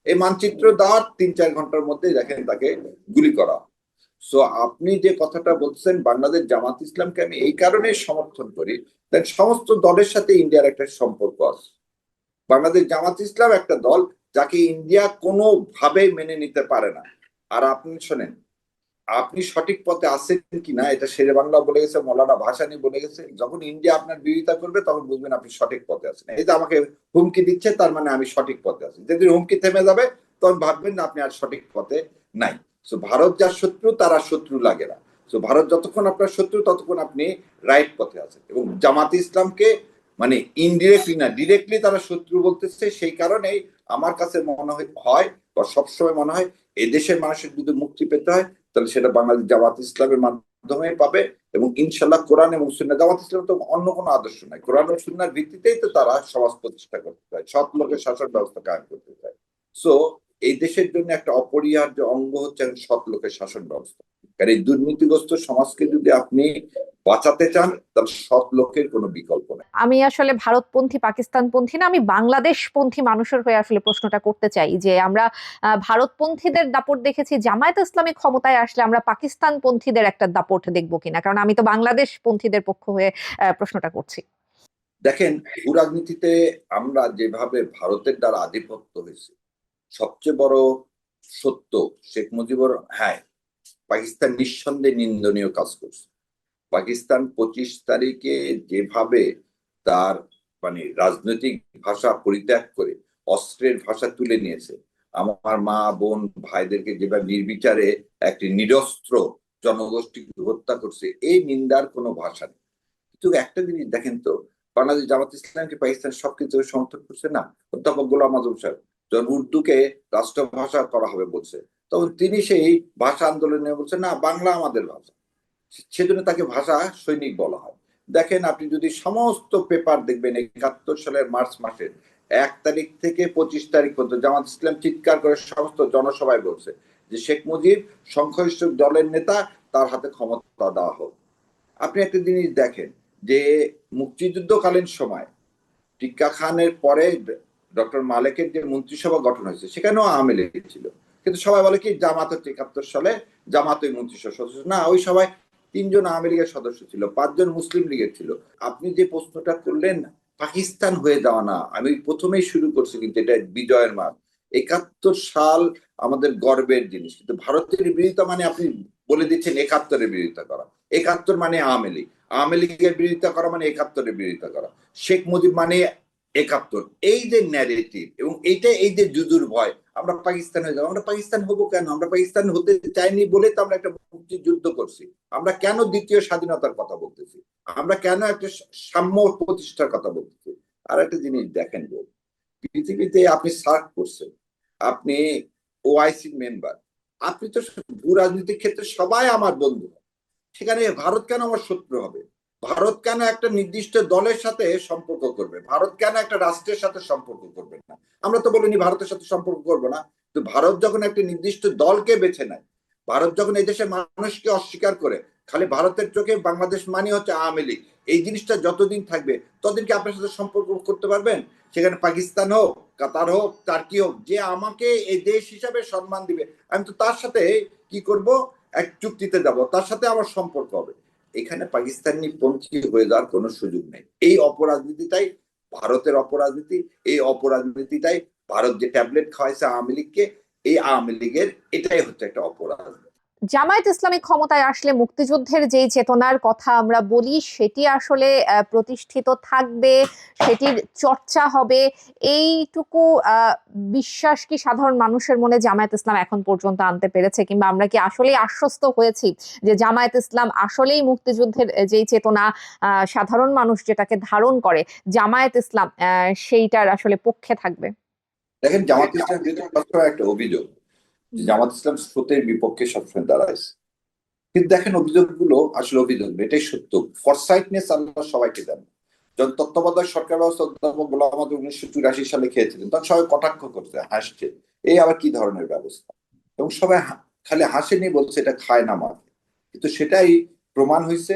এই মানচিত্র দেওয়ার 3-4 ঘন্টার মধ্যে দেখেন তাকে গুলি করা। সো আপনি যে কথাটা বলছেন, বাংলাদেশ জামাত ইসলামকে আমি এই কারণে সমর্থন করি, সমস্ত দলের সাথে ইন্ডিয়ার একটা সম্পর্ক আছে। বাংলাদেশ জামাত ইসলাম একটা দল যাকে ইন্ডিয়া কোনোভাবে মেনে নিতে পারে না। আর আপনি শোনেন, আপনি সঠিক পথে আছেন কিনা এটা শেরে বাংলা বলে গেছে, মৌলানা ভাসানী বলে গেছে, যখন ইন্ডিয়া আপনার বিরোধিতা করবে তখন বুঝবেন আপনি সঠিক পথে আছেন। এই যে আমাকে হুমকি দিচ্ছে, তার মানে আমি সঠিক পথে আছি। যদি হুমকি থেমে যাবে তখন ভাববেন না আপনি আর সঠিক পথে নাই। সো ভারত যার শত্রু তার আর শত্রু লাগে না। সো ভারত যতক্ষণ আপনার শত্রু ততক্ষণ আপনি রাইট পথে আছেন। এবং জামাত ইসলামকে মানে ইনডিরেক্টলি না ডিরেক্টলি তারা শত্রু বলতেছে, সেই কারণেই আমার কাছে মনে হয় বা সবসময় মনে হয় এই দেশের মানুষের যদি মুক্তি পেতে হয় তাহলে সেটা বাংলাদেশ জামাত ইসলামের মাধ্যমে পাবে। এবং ইনশাল্লাহ কোরআন এবং সুন্নাহ, জামাত ইসলাম তো অন্য কোনো আদর্শ নাই, কোরআন ও সুন্নাহর ভিত্তিতেই তো তারা সমাজ প্রতিষ্ঠা করতে চায়, সৎ লোকের শাসন ব্যবস্থা কায়েম করতে চায়। সো এই দেশের জন্য একটা অপরিহার্য অঙ্গ হচ্ছে সৎ লোকের শাসন ব্যবস্থা। কারণ এই দুর্নীতিগ্রস্ত সমাজকে যদি আপনি বাঁচাতে চান তাহলে সৎ লোকের কোনো বিকল্প নেই। আমি আসলে ভারতপন্থী পাকিস্তানপন্থী না, আমি বাংলাদেশপন্থী মানুষের হয়ে আসলে প্রশ্নটা করতে চাই যে আমরা ভারতপন্থীদের দাপট দেখেছি, জামায়াত ইসলামী ক্ষমতায় আসলে আমরা পাকিস্তানপন্থীদের একটা দাপট দেখবো কিনা, কারণ আমি তো বাংলাদেশপন্থীদের পক্ষ হয়ে প্রশ্নটা করছি। দেখেন, ভূরাজনীতিতে আমরা যেভাবে ভারতের দ্বারা আধিপত্য হয়েছে, সবচেয়ে বড় সত্য শেখ মুজিবুর, হ্যাঁ পাকিস্তান নিঃসন্দেহে নিন্দনীয় কাজ করছে। পাকিস্তান 25 তারিখে যেভাবে তার মানে রাজনৈতিক ভাষা পরিত্যাগ করে অস্ত্রের ভাষা তুলে নিয়েছে, আমার মা বোন ভাইদেরকে যেভাবে নির্বিচারে একটি নিরস্ত্র জনগোষ্ঠীকে হত্যা করছে, এই নিন্দার কোনো ভাষা নেই। কিন্তু একটা জিনিস দেখেন তো, বাংলাদেশ জামাত ইসলামকে পাকিস্তান সবকিছু সমর্থন করছে না। অধ্যাপক গোলাম আজম সাহেব যখন উর্দুকে রাষ্ট্রভাষা করা হবে বলছে, তখন তিনি সেই ভাষা আন্দোলনে বলছেন না বাংলা আমাদের ভাষা, সেজন্য তাকে ভাষা সৈনিক বলা হয়। দেখেন, আপনি যদি সমস্ত পেপার দেখবেন 71 সালের মার্চ মাসের 1 তারিখ থেকে 25 তারিখ পর্যন্ত জামাত ইসলাম চিৎকার করে সমস্ত জনসভায় বলছে যে শেখ মুজিব সংখ্যাগরিষ্ঠ দলের নেতা, তার হাতে ক্ষমতা দেওয়া হোক। আপনি একটা জিনিস দেখেন যে মুক্তিযুদ্ধকালীন সময় টিক্কা খানের পরে ডক্টর মালেকের যে মন্ত্রিসভা গঠন হয়েছে সেখানেও আওয়ামী লীগ ছিল, কিন্তু সবাই বলে কি জামাত হচ্ছে 71 সালে জামাত ওই মন্ত্রিসভা সদস্য না, ওই সবাই 3জন আওয়ামী লীগের সদস্য ছিল, 5জন মুসলিম লীগের ছিল। আপনি যে প্রশ্নটা করলেন পাকিস্তান হয়ে যাওয়া, না আমি প্রথমেই শুরু করছি, কিন্তু এটা বিজয়ের মাস। 71 সাল আমাদের গর্বের জিনিস, কিন্তু ভারতের বিরোধিতা মানে আপনি বলে দিচ্ছেন 71-এর বিরোধিতা করা। 71 মানে আওয়ামী লীগ, আওয়ামী লীগের বিরোধিতা করা মানে 71-এর বিরোধিতা করা, শেখ মুজিব মানে 71। এই যে ন্যারেটিভ এবং এই যে জুজুর ভয়, আমরা পাকিস্তান হয়ে যাবো, আমরা পাকিস্তান হবো কেন? আমরা পাকিস্তান হতে চাইনি বলে তো আমরা একটা মুক্তিযুদ্ধ করছি। আমরা কেন দ্বিতীয় স্বাধীনতার কথা বলতেছি? আমরা কেন একটা সাম্য প্রতিষ্ঠার কথা বলতেছি? আর একটা জিনিস দেখেন, পৃথিবীতে আপনি সার্চ করছেন, আপনি ওআইসি মেম্বার, আপনি তো ভূ রাজনীতির ক্ষেত্রে সবাই আমার বন্ধু, সেখানে ভারত কেন আমার শত্রু হবে? ভারত কেন একটা নির্দিষ্ট দলের সাথে সম্পর্ক করবে? ভারত কেন একটা রাষ্ট্রের সাথে সম্পর্ক করবে না? আমরা তো বলিনি ভারতের সাথে সম্পর্ক করবো না। তো ভারত যখন একটা নির্দিষ্ট দলকে বেছে নেয়, ভারত যখন এই দেশের মানুষকে অস্বীকার করে, খালি ভারতের চোখে বাংলাদেশ মানে হচ্ছে আওয়ামী লীগ, এই জিনিসটা যতদিন থাকবে ততদিন কি আপনার সাথে সম্পর্ক করতে পারবেন? সেখানে পাকিস্তান হোক, কাতার হোক, টার্কি হোক, যে আমাকে এই দেশ হিসাবে সম্মান দিবে, আমি তো তার সাথে কি করব, এক চুক্তিতে যাব, তার সাথে আমার সম্পর্ক হবে। এখানে পাকিস্তানি পন্থী হয়ে যাওয়ার কোনো সুযোগ নেই। এই অপরাজনীতিটাই ভারতের অপরাজনীতি। এই অপরাজনীতিটাই ভারত যে ট্যাবলেট খাওয়াইছে আওয়ামী লীগকে, এই আওয়ামী লীগের এটাই হচ্ছে একটা অপরাজনীতি। জামায়াত ইসলামী ক্ষমতায় আসলে মুক্তিযুদ্ধের যেই চেতনার কথা আমরা বলি সেটি আসলে প্রতিষ্ঠিত থাকবে, সেটির চর্চা হবে, এইটুকু বিশ্বাস কি সাধারণ মানুষের মনে জামায়াত ইসলাম এখন পর্যন্ত আনতে পেরেছে, কিংবা আমরা কি আসলেই আশ্বস্ত হয়েছি যে জামায়াত ইসলাম আসলেই মুক্তিযুদ্ধের যেই চেতনা সাধারণ মানুষ যেটাকে ধারণ করে, জামায়াত ইসলাম সেইটার আসলে পক্ষে থাকবে? দেখেন, জামাত ইসলাম সবসময় একটা অভিযোগ যে জামাত ইসলাম স্রোতের বিপক্ষে সবসময় দাঁড়াইছে। কিন্তু দেখেন, অভিযোগগুলো আসলে অভিযোগ, এটাই সত্য। ফরসাইটনেস আল্লাহ সবাইকে দেন। যখন তত্ত্বাবধায়ক সরকার ব্যবস্থা অধ্যাপক গোলাম আহমদ 1984 সালে খেয়েছিলেন, তখন সবাই কটাক্ষ করছে, হাসছে, এই আবার কি ধরনের ব্যবস্থা। এবং সবাই খালি হাসেনি, বলছে এটা খায় না মাকে। কিন্তু সেটাই প্রমাণ হয়েছে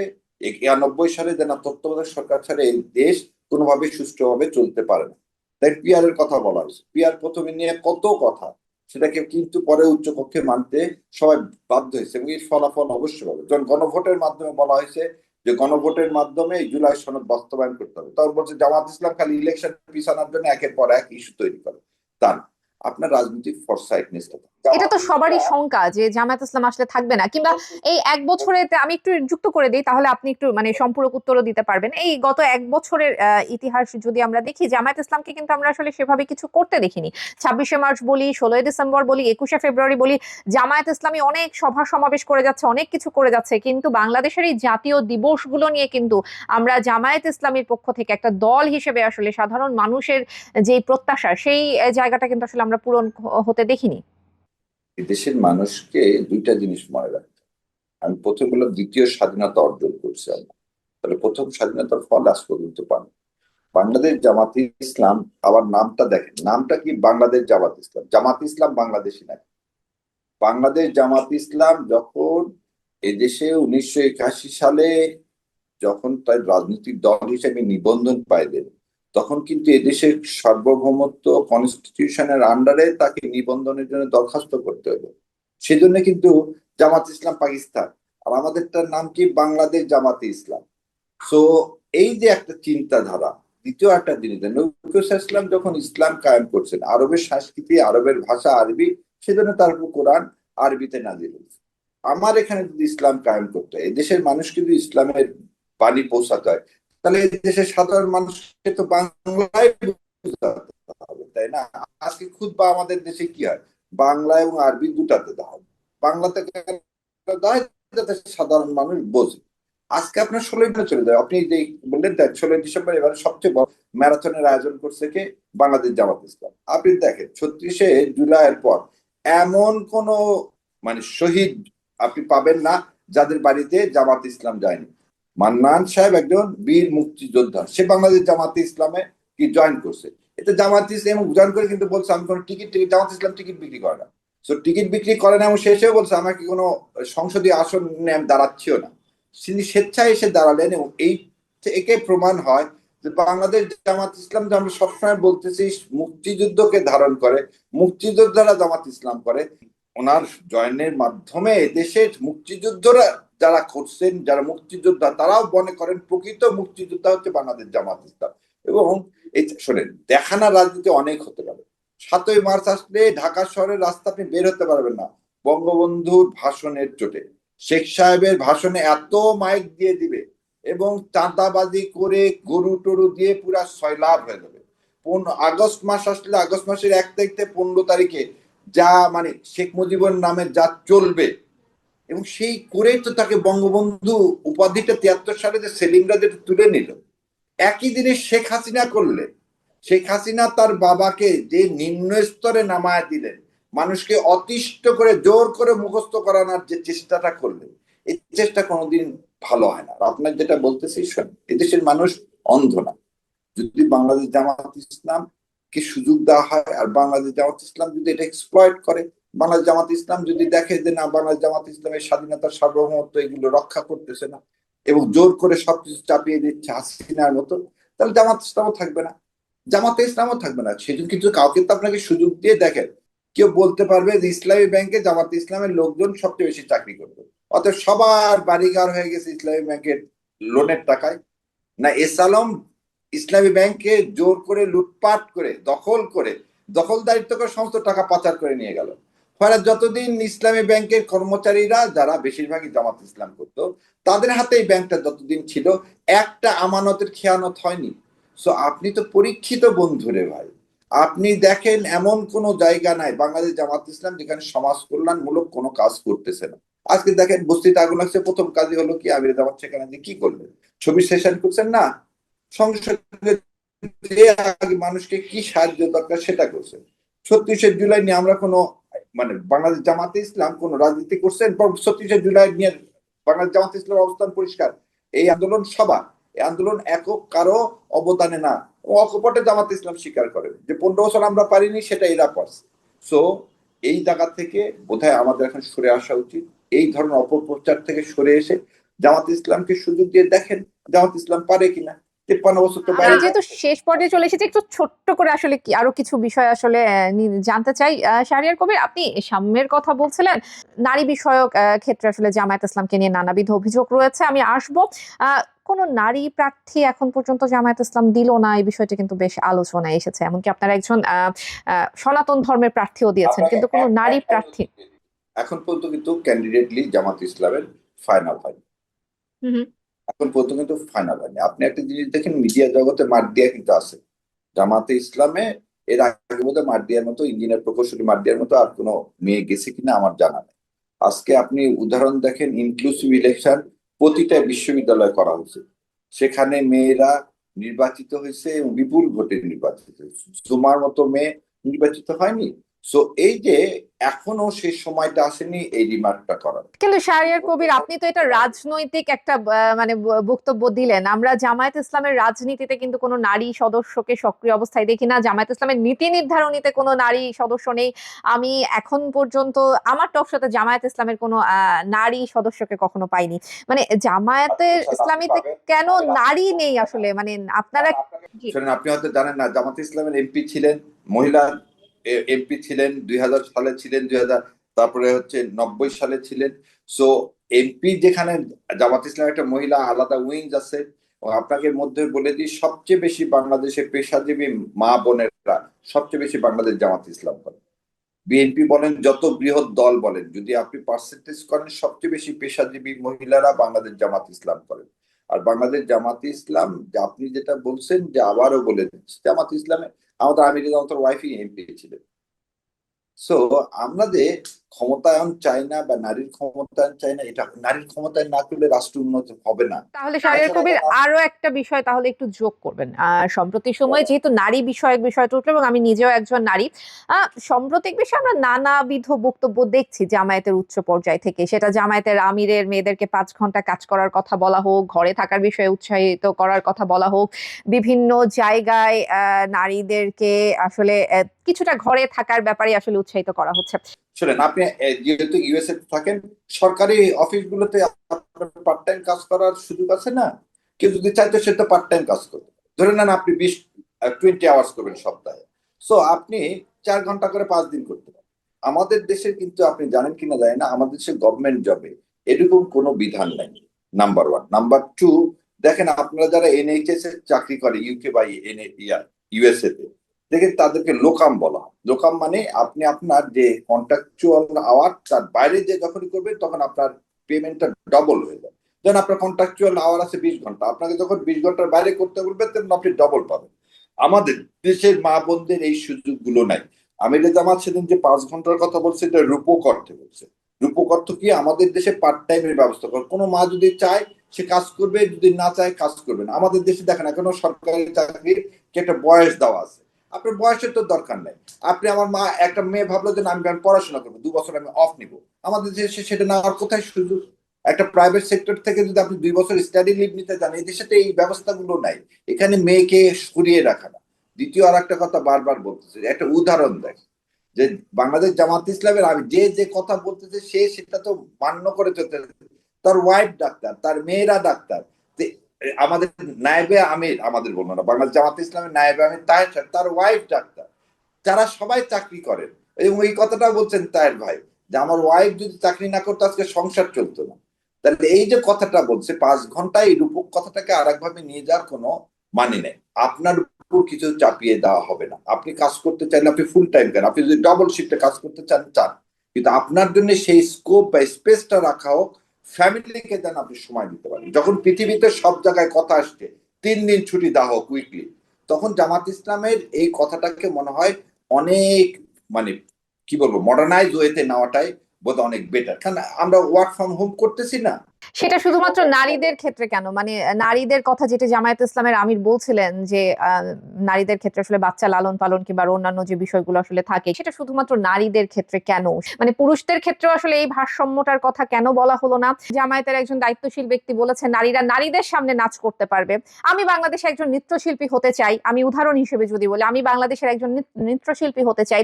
91 সালে যে না, তত্ত্বাবধায়ক সরকার ছাড়া এই দেশ কোনোভাবে সুষ্ঠুভাবে চলতে পারে না। তাই পিয়ারের কথা বলা হয়েছে, পিয়ার প্রথমে নিয়ে কত কথা, সেটাকে কিন্তু পরে উচ্চকক্ষে মানতে সবাই বাধ্য হয়েছে, এবং এর ফলাফল অবশ্যই হবে। যখন গণভোটের মাধ্যমে বলা হয়েছে যে গণভোটের মাধ্যমে জুলাই সনদ বাস্তবায়ন করতে হবে, তখন বলছে জামাত ইসলাম খালি ইলেকশন পিছানোর জন্য একের পর এক ইস্যু তৈরি করে। তার আপনার রাজনৈতিক ফরসাইটনেসটা, এটা তো সবারই শঙ্কা যে জামায়াত ইসলাম আসলে থাকবে না, কিংবা এই এক বছরে আমি একটু যুক্ত করে দিই, তাহলে আপনি একটু মানে সম্পূরক উত্তরও দিতে পারবেন। এই গত এক বছরের ইতিহাস যদি আমরা দেখি, জামায়াত ইসলামকে কিন্তু আমরা আসলে সেভাবে কিছু করতে দেখিনি। 26শে মার্চ বলি, 16ই ডিসেম্বর বলি, 21শে ফেব্রুয়ারি বলি, জামায়াত ইসলামী অনেক সভা সমাবেশ করে যাচ্ছে, অনেক কিছু করে যাচ্ছে, কিন্তু বাংলাদেশের এই জাতীয় দিবসগুলো নিয়ে কিন্তু আমরা জামায়াত ইসলামীর পক্ষ থেকে একটা দল হিসেবে আসলে সাধারণ মানুষের যে প্রত্যাশা, সেই জায়গাটা কিন্তু আসলে আমরা পূরণ হতে দেখিনি। দেশের মানুষকে দুইটা জিনিস মনে রাখতে হবে। আমি প্রথম বললাম দ্বিতীয় স্বাধীনতা অর্জন করছি আমরা, তাহলে প্রথম স্বাধীনতার ফল আজ পর্যন্ত পান বাংলাদেশ জামাত ইসলাম। আবার নামটা দেখেন, নামটা কি বাংলাদেশ জামাত ইসলাম, জামাত ইসলাম বাংলাদেশি না। বাংলাদেশ জামাত ইসলাম যখন এদেশে 1981 সালে যখন তার রাজনৈতিক দল হিসেবে নিবন্ধন পাইলেন, তখন কিন্তু এদেশের সার্বভৌমত্ব কনস্টিটিউশনের আন্ডারে তাকে নিবন্ধনের জন্য দরখাস্ত করতে হলো। সেজন্য কিন্তু জামাত ইসলাম পাকিস্তান, আর আমাদেরটার নাম কি বাংলাদেশ জামাতে ইসলাম। সো এই যে একটা চিন্তাধারা। দ্বিতীয় একটা জিনিস, নবী ইসলাম যখন ইসলাম কায়েম করছেন, আরবের সংস্কৃতি, আরবের ভাষা আরবি, সেজন্য তার উপর কোরআন আরবিতে নাজিল হয়েছে। আমার এখানে যদি ইসলাম কায়েম করতে হয়, দেশের মানুষকে যদি ইসলামের বাণী পৌঁছাতে হয়, তাহলে এই দেশের সাধারণ মানুষকে তো বাংলায় বুঝাতে হবে, তাই না? আজকে খুতবা আমাদের দেশে কি হয়, বাংলা এবং আরবি দুটাতে দেওয়া হবে। বাংলাতে দেওয়া হয় যাতে সাধারণ মানুষ বোঝে। আজকে আপনার 16ই চলে যায়, আপনি যে বললেন 16ই ডিসেম্বর এবার সবচেয়ে বড় ম্যারাথনের আয়োজন করছে কে? বাংলাদেশ জামাত ইসলাম। আপনি দেখেন 36শে জুলাইয়ের পর এমন কোন মানে শহীদ আপনি পাবেন না যাদের বাড়িতে জামাত ইসলাম যায়নি। মান্নান সাহেব একজন বীর মুক্তিযোদ্ধা, সে বাংলাদেশ জামাত ইসলামে কি জয়েন করছে। এতে জামাত ইসলাম জয়েন করে কিন্তু বলছে আমি কোনো টিকিট জামাত ইসলাম টিকিট বিক্রি করে না। তো টিকিট বিক্রি করে না, এবং শেষেও বলছে আমাকে কোনো সংসদীয় আসন নিয়ে আমি দাঁড়াচ্ছিও না। তিনি স্বেচ্ছায় এসে দাঁড়ালেন, এবং এই থেকে প্রমাণ হয় যে বাংলাদেশ জামাত ইসলাম, যে আমরা সবসময় বলতেছি মুক্তিযুদ্ধকে ধারণ করে, মুক্তিযোদ্ধারা জামাত ইসলাম করে। ওনার জয়েনের মাধ্যমে দেশের মুক্তিযুদ্ধরা যারা করছেন, যারা মুক্তিযোদ্ধা, তারাও মনে করেন প্রকৃত মুক্তিযোদ্ধা হচ্ছে বাংলাদেশ জামাত ইসলাম। এবং এই শোনেন, দেখানা রাজনীতি অনেক হতে পারে। 7ই মার্চ আসলে ঢাকা শহরের রাস্তা আপনি বের হতে পারবেন না বঙ্গবন্ধুর ভাষণের চোটে। শেখ সাহেবের ভাষণে এত মাইক দিয়ে দিবে, এবং চাঁদাবাজি করে গরু টরু দিয়ে পুরা সয়লাভ হয়ে যাবে। আগস্ট মাস আসলে আগস্ট মাসের 1 তারিখ থেকে 15 তারিখে যা মানে শেখ মুজিবের নামে যা চলবে, এবং সেই করেই তো তাকে বঙ্গবন্ধু উপাধিটা 73 সালে যে সেলিমরা যেটা তুলে নিল, একই দিনে শেখ হাসিনা করলে। শেখ হাসিনা তার বাবাকে যে নিম্ন স্তরে নামায় দিলেন, মানুষকে অতিষ্ঠ করে জোর করে মুখস্থ করানোর যে চেষ্টাটা করলেন, এই চেষ্টা কোনোদিন ভালো হয় না। আর আপনার যেটা বলতেছি শোনেন, এদেশের মানুষ অন্ধ না। যদি বাংলাদেশ জামাত ইসলাম কে সুযোগ দেওয়া হয়, আর বাংলাদেশ জামাত ইসলাম যদি এটা এক্সপ্লয়েট করে, বাংলাদেশ জামাত ইসলাম যদি দেখে যে না, বাংলাদেশ জামাত ইসলামের স্বাধীনতার সার্বভৌমত্ব এগুলো রক্ষা করতেছে না এবং জোর করে সবকিছু চাপিয়ে দিচ্ছে হাসিনার মতো, তাহলে জামাত ইসলামও থাকবে না, জামাতে ইসলামও থাকবে না। সেজন্য কিন্তু কাউকে তো আপনাকে সুযোগ দিয়ে দেখেন, কেউ বলতে পারবে যে ইসলামী ব্যাংকে জামাত ইসলামের লোকজন সবচেয়ে বেশি চাকরি করবে, অতএব সবার বাড়িঘর হয়ে গেছে ইসলামী ব্যাংকের লোনের টাকায়? না, এস আলম ইসলামী ব্যাংকে জোর করে লুটপাট করে দখলদারিত্ব করে সমস্ত টাকা পাচার করে নিয়ে গেল। ফলে যতদিন ইসলামী ব্যাংকের কর্মচারীরা, যারা বেশিরভাগই জামাত ইসলাম করতো, তাদের হাতে এই ব্যাংকটা যতদিন ছিল, একটা আমানতের খেয়ানত হয়নি। সো আপনি তো পরীক্ষিত বন্ধুরে ভাই, আপনি দেখেন এমন কোন জায়গা নাই বাংলাদেশ জামাত ইসলাম যেখানে সমাজ কল্যাণমূলক কোনো কাজ করতেছে না। আজকে দেখেন বস্তিতে আগুন লাগছে, প্রথম কাজই হলো কি, আমির জামাত সেখানে যে কি করলেন, ছবি সেশন করছেন না, সংসদে যে আগে মানুষকে কি সাহায্য দরকার সেটা করছে। 36শে জুলাই নিয়ে আমরা কোনো, মানে বাংলাদেশ জামাতে ইসলাম কোন রাজনীতি করছেন? 36শে জুলাই নিয়ে বাংলাদেশ জামাতে ইসলামের অবস্থান পরিষ্কার, এই আন্দোলন সবার, এই আন্দোলন একক কারো অবদানে না। অকপটে জামাতে ইসলাম স্বীকার করেন যে 15 বছর আমরা পারিনি, সেটা এরা পারছে। সো এই জায়গা থেকে বোধহয় আমাদের এখন সরে আসা উচিত। এই ধরনের অপপ্রচার থেকে সরে এসে জামাত ইসলামকে সুযোগ দিয়ে দেখেন জামাত ইসলাম পারে কিনা। 53 বছর তো আমরা বাইরে। যেহেতু শেষ পর্যায়ে চলে এসেছি, একটু ছোট্ট করে আসলে কি আরো কিছু বিষয় আসলে জানতে চাই। শাহরিয়ার কবির, আপনি সাম্যের কথা বলছিলেন, নারী বিষয়ক ক্ষেত্রে আসলে জামায়াত ইসলামকে নিয়ে নানাবিধ অভিযোগ রয়েছে, আমি আসবো। কোন নারী প্রার্থী এখন পর্যন্ত জামায়াত ইসলাম দিল না, এই বিষয়টি কিন্তু বেশ আলোচনায় এসেছে। এমনকি আপনারা একজন সনাতন ধর্মের প্রার্থীও দিয়েছেন, আপনাকে কিন্তু কোনো নারী প্রার্থী। এখন পর্যন্ত কিন্তু ক্যান্ডিডেটলি জামাত ইসলামের ফাইনাল হয়নি। হুম হুম। এখন পর্যন্ত কিন্তু ফাইনাল হয়নি। আপনি একটা জিনিস দেখেন, মিডিয়া জগতে মার্ডিয়া কিন্তু আছে জামাতে ইসলামে। এর আগে মধ্যে মার্ডিয়ার মতো, ইঞ্জিনিয়ার প্রকৌশলী মার্ডিয়ার মতো আর কোনো মেয়ে গেছে কিনা আমার জানা নেই। আজকে আপনি উদাহরণ দেখেন, ইনক্লুসিভ ইলেকশন প্রতিটা বিশ্ববিদ্যালয় করা হয়েছে, সেখানে মেয়েরা নির্বাচিত হয়েছে এবং বিপুল ভোটে নির্বাচিত হয়েছে। তোমার মতো মেয়ে নির্বাচিত হয়নি। সো এই যে এখনো সেই সময়টা আসেনি এই রিমার্কটা করার। কিন্তু শাহরিয়ার কবির, আপনি তো এটা রাজনৈতিক একটা মানে বক্তব্য দিলেন। আমরা জামায়াত ইসলামের রাজনীতিতে কিন্তু কোনো নারী সদস্যকে সক্রিয় অবস্থায় দেখি না, জামায়াত ইসলামের নীতি নির্ধারণীতে কোনো নারী সদস্য নেই। আমি এখন পর্যন্ত আমার টক শোতে জামায়াত ইসলামের কোনো নারী সদস্যকে কখনো পাইনি। মানে জামায়াতের আপনি ইসলামীতে পাবেন। কেন নারী নেই আসলে, মানে আপনারা। জি। শোনেন, আপনি হয়তো জানেন না, জামাত ইসলামের এমপি ছিলেন মহিলা, এমপি ছিলেন 2000 সালে, ছিলেন 2000, তারপরে হচ্ছে 90 সালে ছিলেন। সো এমপি যেখানে, জামাত ইসলামের একটা মহিলা আলাদা উইংস আছে। এবং আপনাকে মধ্যে বলে দিই, সবচেয়ে বেশি বাংলাদেশের পেশাজীবী মা বোনেরা সবচেয়ে বেশি বাংলাদেশ জামাত ইসলাম করে। বিএনপি বলেন, যত বৃহৎ দল বলেন, যদি আপনি পার্সেন্টেজ করেন, সবচেয়ে বেশি পেশাজীবী মহিলারা বাংলাদেশ জামাত ইসলাম করেন। আর বাংলাদেশ জামাত ইসলাম, যে আপনি যেটা বলছেন, যে আবারও বলে দিচ্ছি, জামাত ইসলামে আমাদের আমির জামাতের ওয়াইফই এমপি ছিলেন। সো আমরা যে ক্ষমতায়ন চাই না বা নারীর ক্ষমতায়ন চাই না, এটা নারীর ক্ষমতায়ন না করলে রাষ্ট্র উন্নত হবে না। তাহলে শাহরিয়ার কবির, আরো একটা বিষয় তাহলে একটু যোগ করবেন। সাম্প্রতিক সময়ে যেহেতু নারী বিষয়ক বিষয়টা উঠলো, এবং আমি নিজেও একজন নারী, সাম্প্রতিক বিষয়ে আমরা নানাবিধ বক্তব্য দেখছি জামায়াতের উচ্চ পর্যায় থেকে। সেটা জামায়াতের আমিরের মেয়েদেরকে 5 ঘন্টা কাজ করার কথা বলা হোক, ঘরে থাকার বিষয়ে উৎসাহিত করার কথা বলা হোক, বিভিন্ন জায়গায় নারীদেরকে আসলে কিছুটা ঘরে থাকার ব্যাপারে আসলে উৎসাহিত করা হচ্ছে। শোনেন, আপনি যেহেতু ইউএসএ থাকেন, সরকারি অফিসগুলোতে আপনার পার্ট টাইম কাজ করার সুযোগ আছে না? কেউ যদি চাইতো সে তো পার্ট টাইম কাজ করবে। ধরে নেন আপনি 20 আওয়ার্স করবেন সপ্তাহে। সো আপনি 4 ঘন্টা করে 5 দিন করতে পারেন। আমাদের দেশে কিন্তু, আপনি জানেন কিনা জানি না, আমাদের দেশে গভর্নমেন্ট জবে এরকম কোনো বিধান নাই। Number one. নাম্বার টু, দেখেন আপনারা যারা এনএইচএস এর চাকরি করে ইউকে বা ইউএসএ তে, দেখেন তাদেরকে লোকাম বলা হয়। লোকাম মানে আপনি আপনার যে কন্ট্রাকচুয়াল আওয়ার, তার বাইরে যে যখনই করবেন তখন আপনার পেমেন্টটা ডবল হয়ে যায়। যেমন আপনার কন্ট্রাকচুয়াল আওয়ার আছে 20 ঘন্টা, আপনাকে যখন 20 ঘন্টার বাইরে করতে বলবে তখন আপনি ডবল পাবেন। আমাদের দেশের মা বোনদের এই সুযোগগুলো নাই। আমির জামাত সেদিন যে 5 ঘন্টার কথা বলছে, এটা রূপক অর্থে বলছে। রূপক অর্থ কি? আমাদের দেশে পার্ট টাইমের ব্যবস্থা করে, কোনো মা যদি চায় সে কাজ করবে, যদি না চায় কাজ করবে না। আমাদের দেশে দেখেন এখনো সরকারি চাকরির কি একটা বয়স দেওয়া আছে। আপনার বয়সের তো দরকার নেই। আপনি আমার মা একটা মেয়ে ভাবলো যে না, আমি পড়াশোনা করবো, 2 বছর আমি অফ নিব, আমাদের দেশে সেটা নেওয়ার কোথায় সুযোগ? একটা প্রাইভেট সেক্টর থেকে যদি আপনি 2 বছর স্টাডি লিভ নিতে চান, এই দেশে তো এই ব্যবস্থাগুলো নাই। এখানে মেয়েকে সরিয়ে রাখা না। দ্বিতীয় আর একটা কথা বারবার বলতেছে, একটা উদাহরণ দেয় যে বাংলাদেশ জামাত ইসলামের আমি যে যে কথা বলতেছে সে সেটা তো মান্য করে চলতে। তার ওয়াইফ ডাক্তার, তার মেয়েরা ডাক্তার। আমাদের নায়েবে আমির, আমাদের বলবো না, বাংলাদেশ জামাত ইসলামের নায়েবে আমির তাহের সাহেব, তার ওয়াইফ ডাক্তার। যারা সবাই চাকরি করেন, এবং এই কথাটা বলছেন তাহের ভাই যে আমার ওয়াইফ যদি চাকরি না করতো আজকে সংসার চলতো না। তাহলে এই যে কথাটা বলছে 5 ঘন্টায়, এই রূপক কথাটাকে আর একভাবে নিয়ে যাওয়ার কোনো মানে নেই। আপনার উপর কিছু চাপিয়ে দেওয়া হবে না। আপনি কাজ করতে চাইলে আপনি ফুল টাইম কেন, আপনি যদি ডবল শিফটে কাজ করতে চান চান, কিন্তু আপনার জন্য সেই স্কোপ বা স্পেসটা রাখা হোক। ফ্যামিলিকে যেন আপনি সময় দিতে পারেন। যখন পৃথিবীতে সব জায়গায় কথা আসছে 3 দিন ছুটি দেওয়া হোক উইকলি, তখন জামাত ইসলামের এই কথাটাকে মনে হয় অনেক, মানে কি বলবো, মডার্নাইজ ওয়েতে নেওয়াটাই বোধ অনেক বেটার। কারণ আমরা ওয়ার্ক ফ্রম হোম করতেছি না। সেটা শুধুমাত্র নারীদের ক্ষেত্রে কেন, মানে নারীদের কথা যেটা জামায়াত ইসলামের আমির বলছিলেন যে নারীদের ক্ষেত্রে আসলে বাচ্চা লালন পালন কিংবা অন্যান্য যে বিষয়গুলো আসলে থাকে, সেটা শুধুমাত্র নারীদের ক্ষেত্রে কেন, মানে পুরুষদের ক্ষেত্রেও আসলে এই ভারসাম্যটার কথা কেন বলা হলো না? জামায়াতের একজন দায়িত্বশীল ব্যক্তি বলেছেন নারীরা নারীদের সামনে নাচ করতে পারবে। আমি বাংলাদেশে একজন নৃত্যশিল্পী হতে চাই, আমি উদাহরণ হিসেবে যদি বলি, আমি বাংলাদেশের একজন নৃত্যশিল্পী হতে চাই,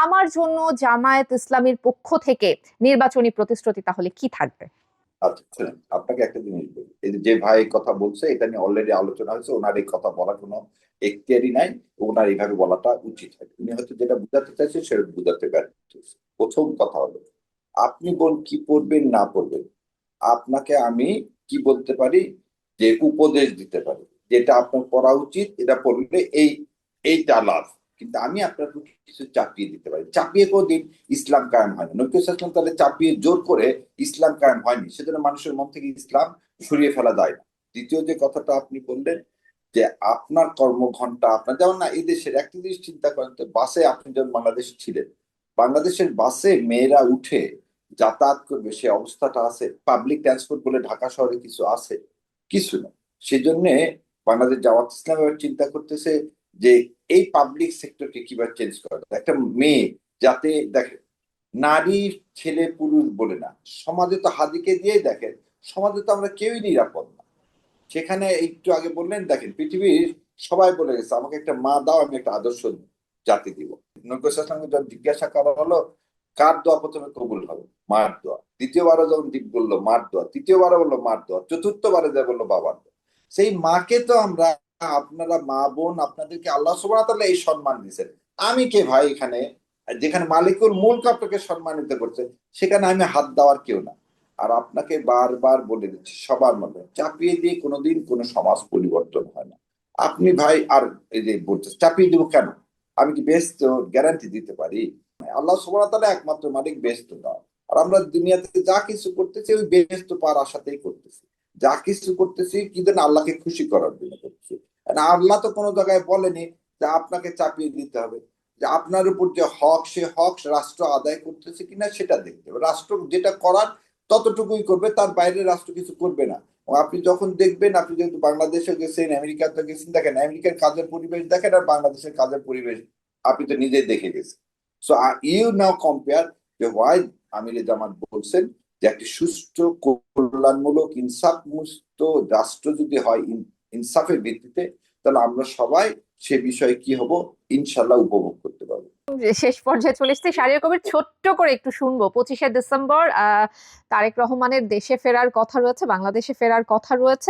আমার জন্য জামায়াত ইসলামীর পক্ষ থেকে নির্বাচনী প্রতিশ্রুতি তাহলে কি থাকবে? আচ্ছা শুনেন, আপনাকে একটা জিনিস বলি, এই যে ভাই কথা বলছে এটা নিয়ে অলরেডি আলোচনা হয়েছে, ওনার এই কথা বলার কোনো এখতিয়ারই নাই। ওনার এইভাবে বলাটা উচিত হয়, উনি হয়তো যেটা বুঝাতে চাইছে সেটা বুঝাতে ব্যর্থ হয়েছে। প্রথম কথা হলো, আপনি কি পড়বেন না পড়বেন, আপনাকে আমি কি বলতে পারি, যে উপদেশ দিতে পারি যেটা আপনার পড়া উচিত, এটা পড়লে এইটা লাভ। কিন্তু আমি আপনার প্রতি কিছু চাপিয়ে দিতে পারি। চাপিয়ে কোনদিন ইসলাম কায়েম হয়নি। নবী সাল্লাল্লাহু তাহলে চাপিয়ে জোর করে ইসলাম কায়েম হয়নি, সেজন্য মানুষের মন থেকে ইসলাম সরিয়ে ফেলা যায় না। দ্বিতীয় যে কথাটা আপনি বললেন যে আপনার কর্মঘন্টা, আপনার যেমন না, এই দেশের একটা জিনিস চিন্তা করেন তো, বাসে আপনি যখন বাংলাদেশে ছিলেন, বাংলাদেশের বাসে মেয়েরা উঠে যাতায়াত করবে সে অবস্থাটা আছে? পাবলিক ট্রান্সপোর্ট বলে ঢাকা শহরে কিছু আছে? কিছু না। সেজন্য বাংলাদেশ জামাত ইসলাম এবার চিন্তা করতেছে যে এই পাবলিক সেক্টরকে কিভাবে চেঞ্জ করা যায়। একটা মেয়ে যাতে দেখে, নারী ছেলে পুরুষ বলে না, সমাজে তো হাদিকে দিয়ে দেখেন, সমাজে তো আমরা কেউই নিরাপদ না। সেখানে একটু আগে বললেন, দেখেন পৃথিবীর সবাই বলে গেছে আমাকে একটা মা দাও, আমি একটা আদর্শ জাতি দিব। নবী সাল্লাল্লাহু যখন জিজ্ঞাসা করা হলো কার দোয়া প্রথমে কবুল হবে, মার দোয়া। দ্বিতীয়বারও যখন বললো মার দোয়া, তৃতীয়বারও বললো মার দোয়া, চতুর্থবারে যা বললো বাবার দোয়া। সেই মাকে তো আমরা, আপনারা মা বোন, আপনাদেরকে আল্লাহ সুবহানাহু ওয়া তাআলা এই সম্মান দিয়েছেন। আমি কে ভাই এখানে, যেখানে মালিকুল মুলক আপনাকে সম্মানিত করছে, সেখানে আমি হাত দেওয়ার কেউ না। আর আপনাকে বারবার বলে দিচ্ছি, সবার মধ্যে চাপিয়ে দিয়ে কোনোদিন কোনো সমাজ পরিবর্তন হয় না। আপনি ভাই আর এই যে বলছে চাপিয়ে দিব কেন, আমি কি বেহেশত গ্যারান্টি দিতে পারি? আল্লাহ সুবহানাহু ওয়া তাআলা একমাত্র মালিক বেহেশত দেওয়ার। আর আমরা দুনিয়াতে যা কিছু করতেছি ওই বেহেশত পাওয়ার আশাতেই করতেছি। যা কিছু করতেছি কি যেন আল্লাহকে খুশি করার জন্য করতেছি। আর আল্লাহ তো কোনো জায়গায় বলেনি যে আপনাকে চাপিয়ে দিতে হবে। যে আপনার উপর যে হক, সে হক রাষ্ট্র আদায় করতেছে কিনা সেটা দেখতে হবে। রাষ্ট্র যেটা করার ততটুকুই করবে, তার বাইরে রাষ্ট্র কিছু করবে না। আপনি যখন দেখবেন, আপনি যেহেতু বাংলাদেশে গেছেন, আমেরিকাতে গেছেন, দেখেন আমেরিকার কাজের পরিবেশ দেখেন আর বাংলাদেশের কাজের পরিবেশ আপনি তো নিজেই দেখে গেছেন। সো ইউ নাও কম্পেয়ার যে হোয়াই আমির জামাত বলছেন যে একটি সুষ্ঠু কল্যাণমূলক ইনসাফ মুক্ত রাষ্ট্র যদি হয় ইনসাফের ভিত্তিতে, তাহলে আমরা সবাই সে বিষয়ে কি হব, ইনশাল্লাহ উপভোগ করতে পারবো। শেষ পর্যায়ে চলে এসেছি, শাহরিয়ার কবির ছোট্ট করে একটু শুনবো। 25শে ডিসেম্বর তারেক রহমানের দেশে ফেরার কথা রয়েছে, বাংলাদেশে ফেরার কথা রয়েছে।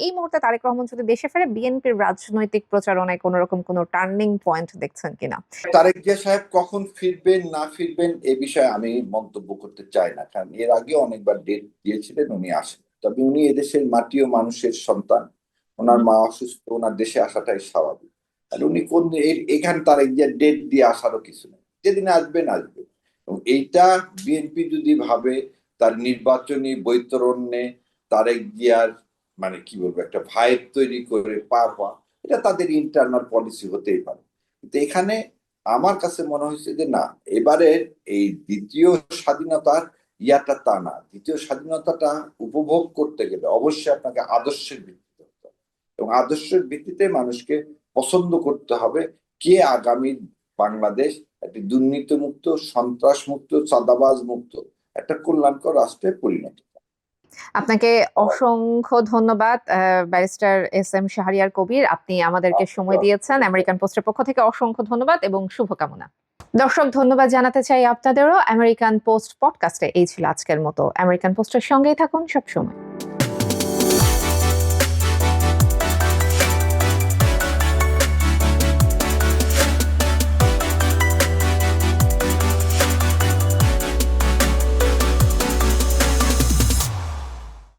এই মুহূর্তে তারেক রহমান যদি দেশে ফেরে, বিএনপির রাজনৈতিক প্রচারণায় কোন রকম কোনো টার্নিং পয়েন্ট দেখছেন কিনা? তারেক জিয়া সাহেব কখন ফিরবেন না ফিরবেন এ বিষয়ে আমি মন্তব্য করতে চাই না, কারণ এর আগে অনেকবার ডেট দিয়েছিলেন, উনি আসেন। তবে উনি এদেশের মাটি ও মানুষের সন্তান, ওনার মা অসুস্থ, ওনার দেশে আসাটাই স্বাভাবিক। আর উনি কোন এখানে তারেক জিয়া ডেট দিয়ে আসারও কিছু নেই, যেদিন আসবেন আসবেন। এবং এইটা বিএনপি যদি ভাবে তার নির্বাচনী বৈতরণে তারেক জিয়ার, মানে কি বলবো, একটা ভাইব তৈরি করে পার হওয়া, এটা তাদের ইন্টারনাল পলিসি হতেই পারে। কিন্তু এখানে আমার কাছে মনে হয়েছে যে না, এবারের এই দ্বিতীয় স্বাধীনতার ইয়াটা তা না। দ্বিতীয় স্বাধীনতাটা উপভোগ করতে গেলে অবশ্যই আপনাকে আদর্শের ভিত্তিতে হতে হবে, এবং আদর্শের ভিত্তিতে মানুষকে পছন্দ করতে হবে। কে আগামী বাংলাদেশ একটি দুর্নীতিমুক্ত, সন্ত্রাসমুক্ত, চাঁদাবাজ মুক্ত একটা কল্যাণকর রাষ্ট্রে পরিণত করে। আপনাকে অসংখ্য ধন্যবাদ barrister S M Shahriar Kabir, আপনি আমাদেরকে সময় দিয়েছেন। আমেরিকান পোস্টের পক্ষ থেকে অসংখ্য ধন্যবাদ এবং শুভকামনা। দর্শক, ধন্যবাদ জানাতে চাই আপনাদেরও। আমেরিকান পোস্ট পডকাস্টে এই ছিল আজকের মতো। আমেরিকান পোস্টের সঙ্গেই থাকুন সবসময়।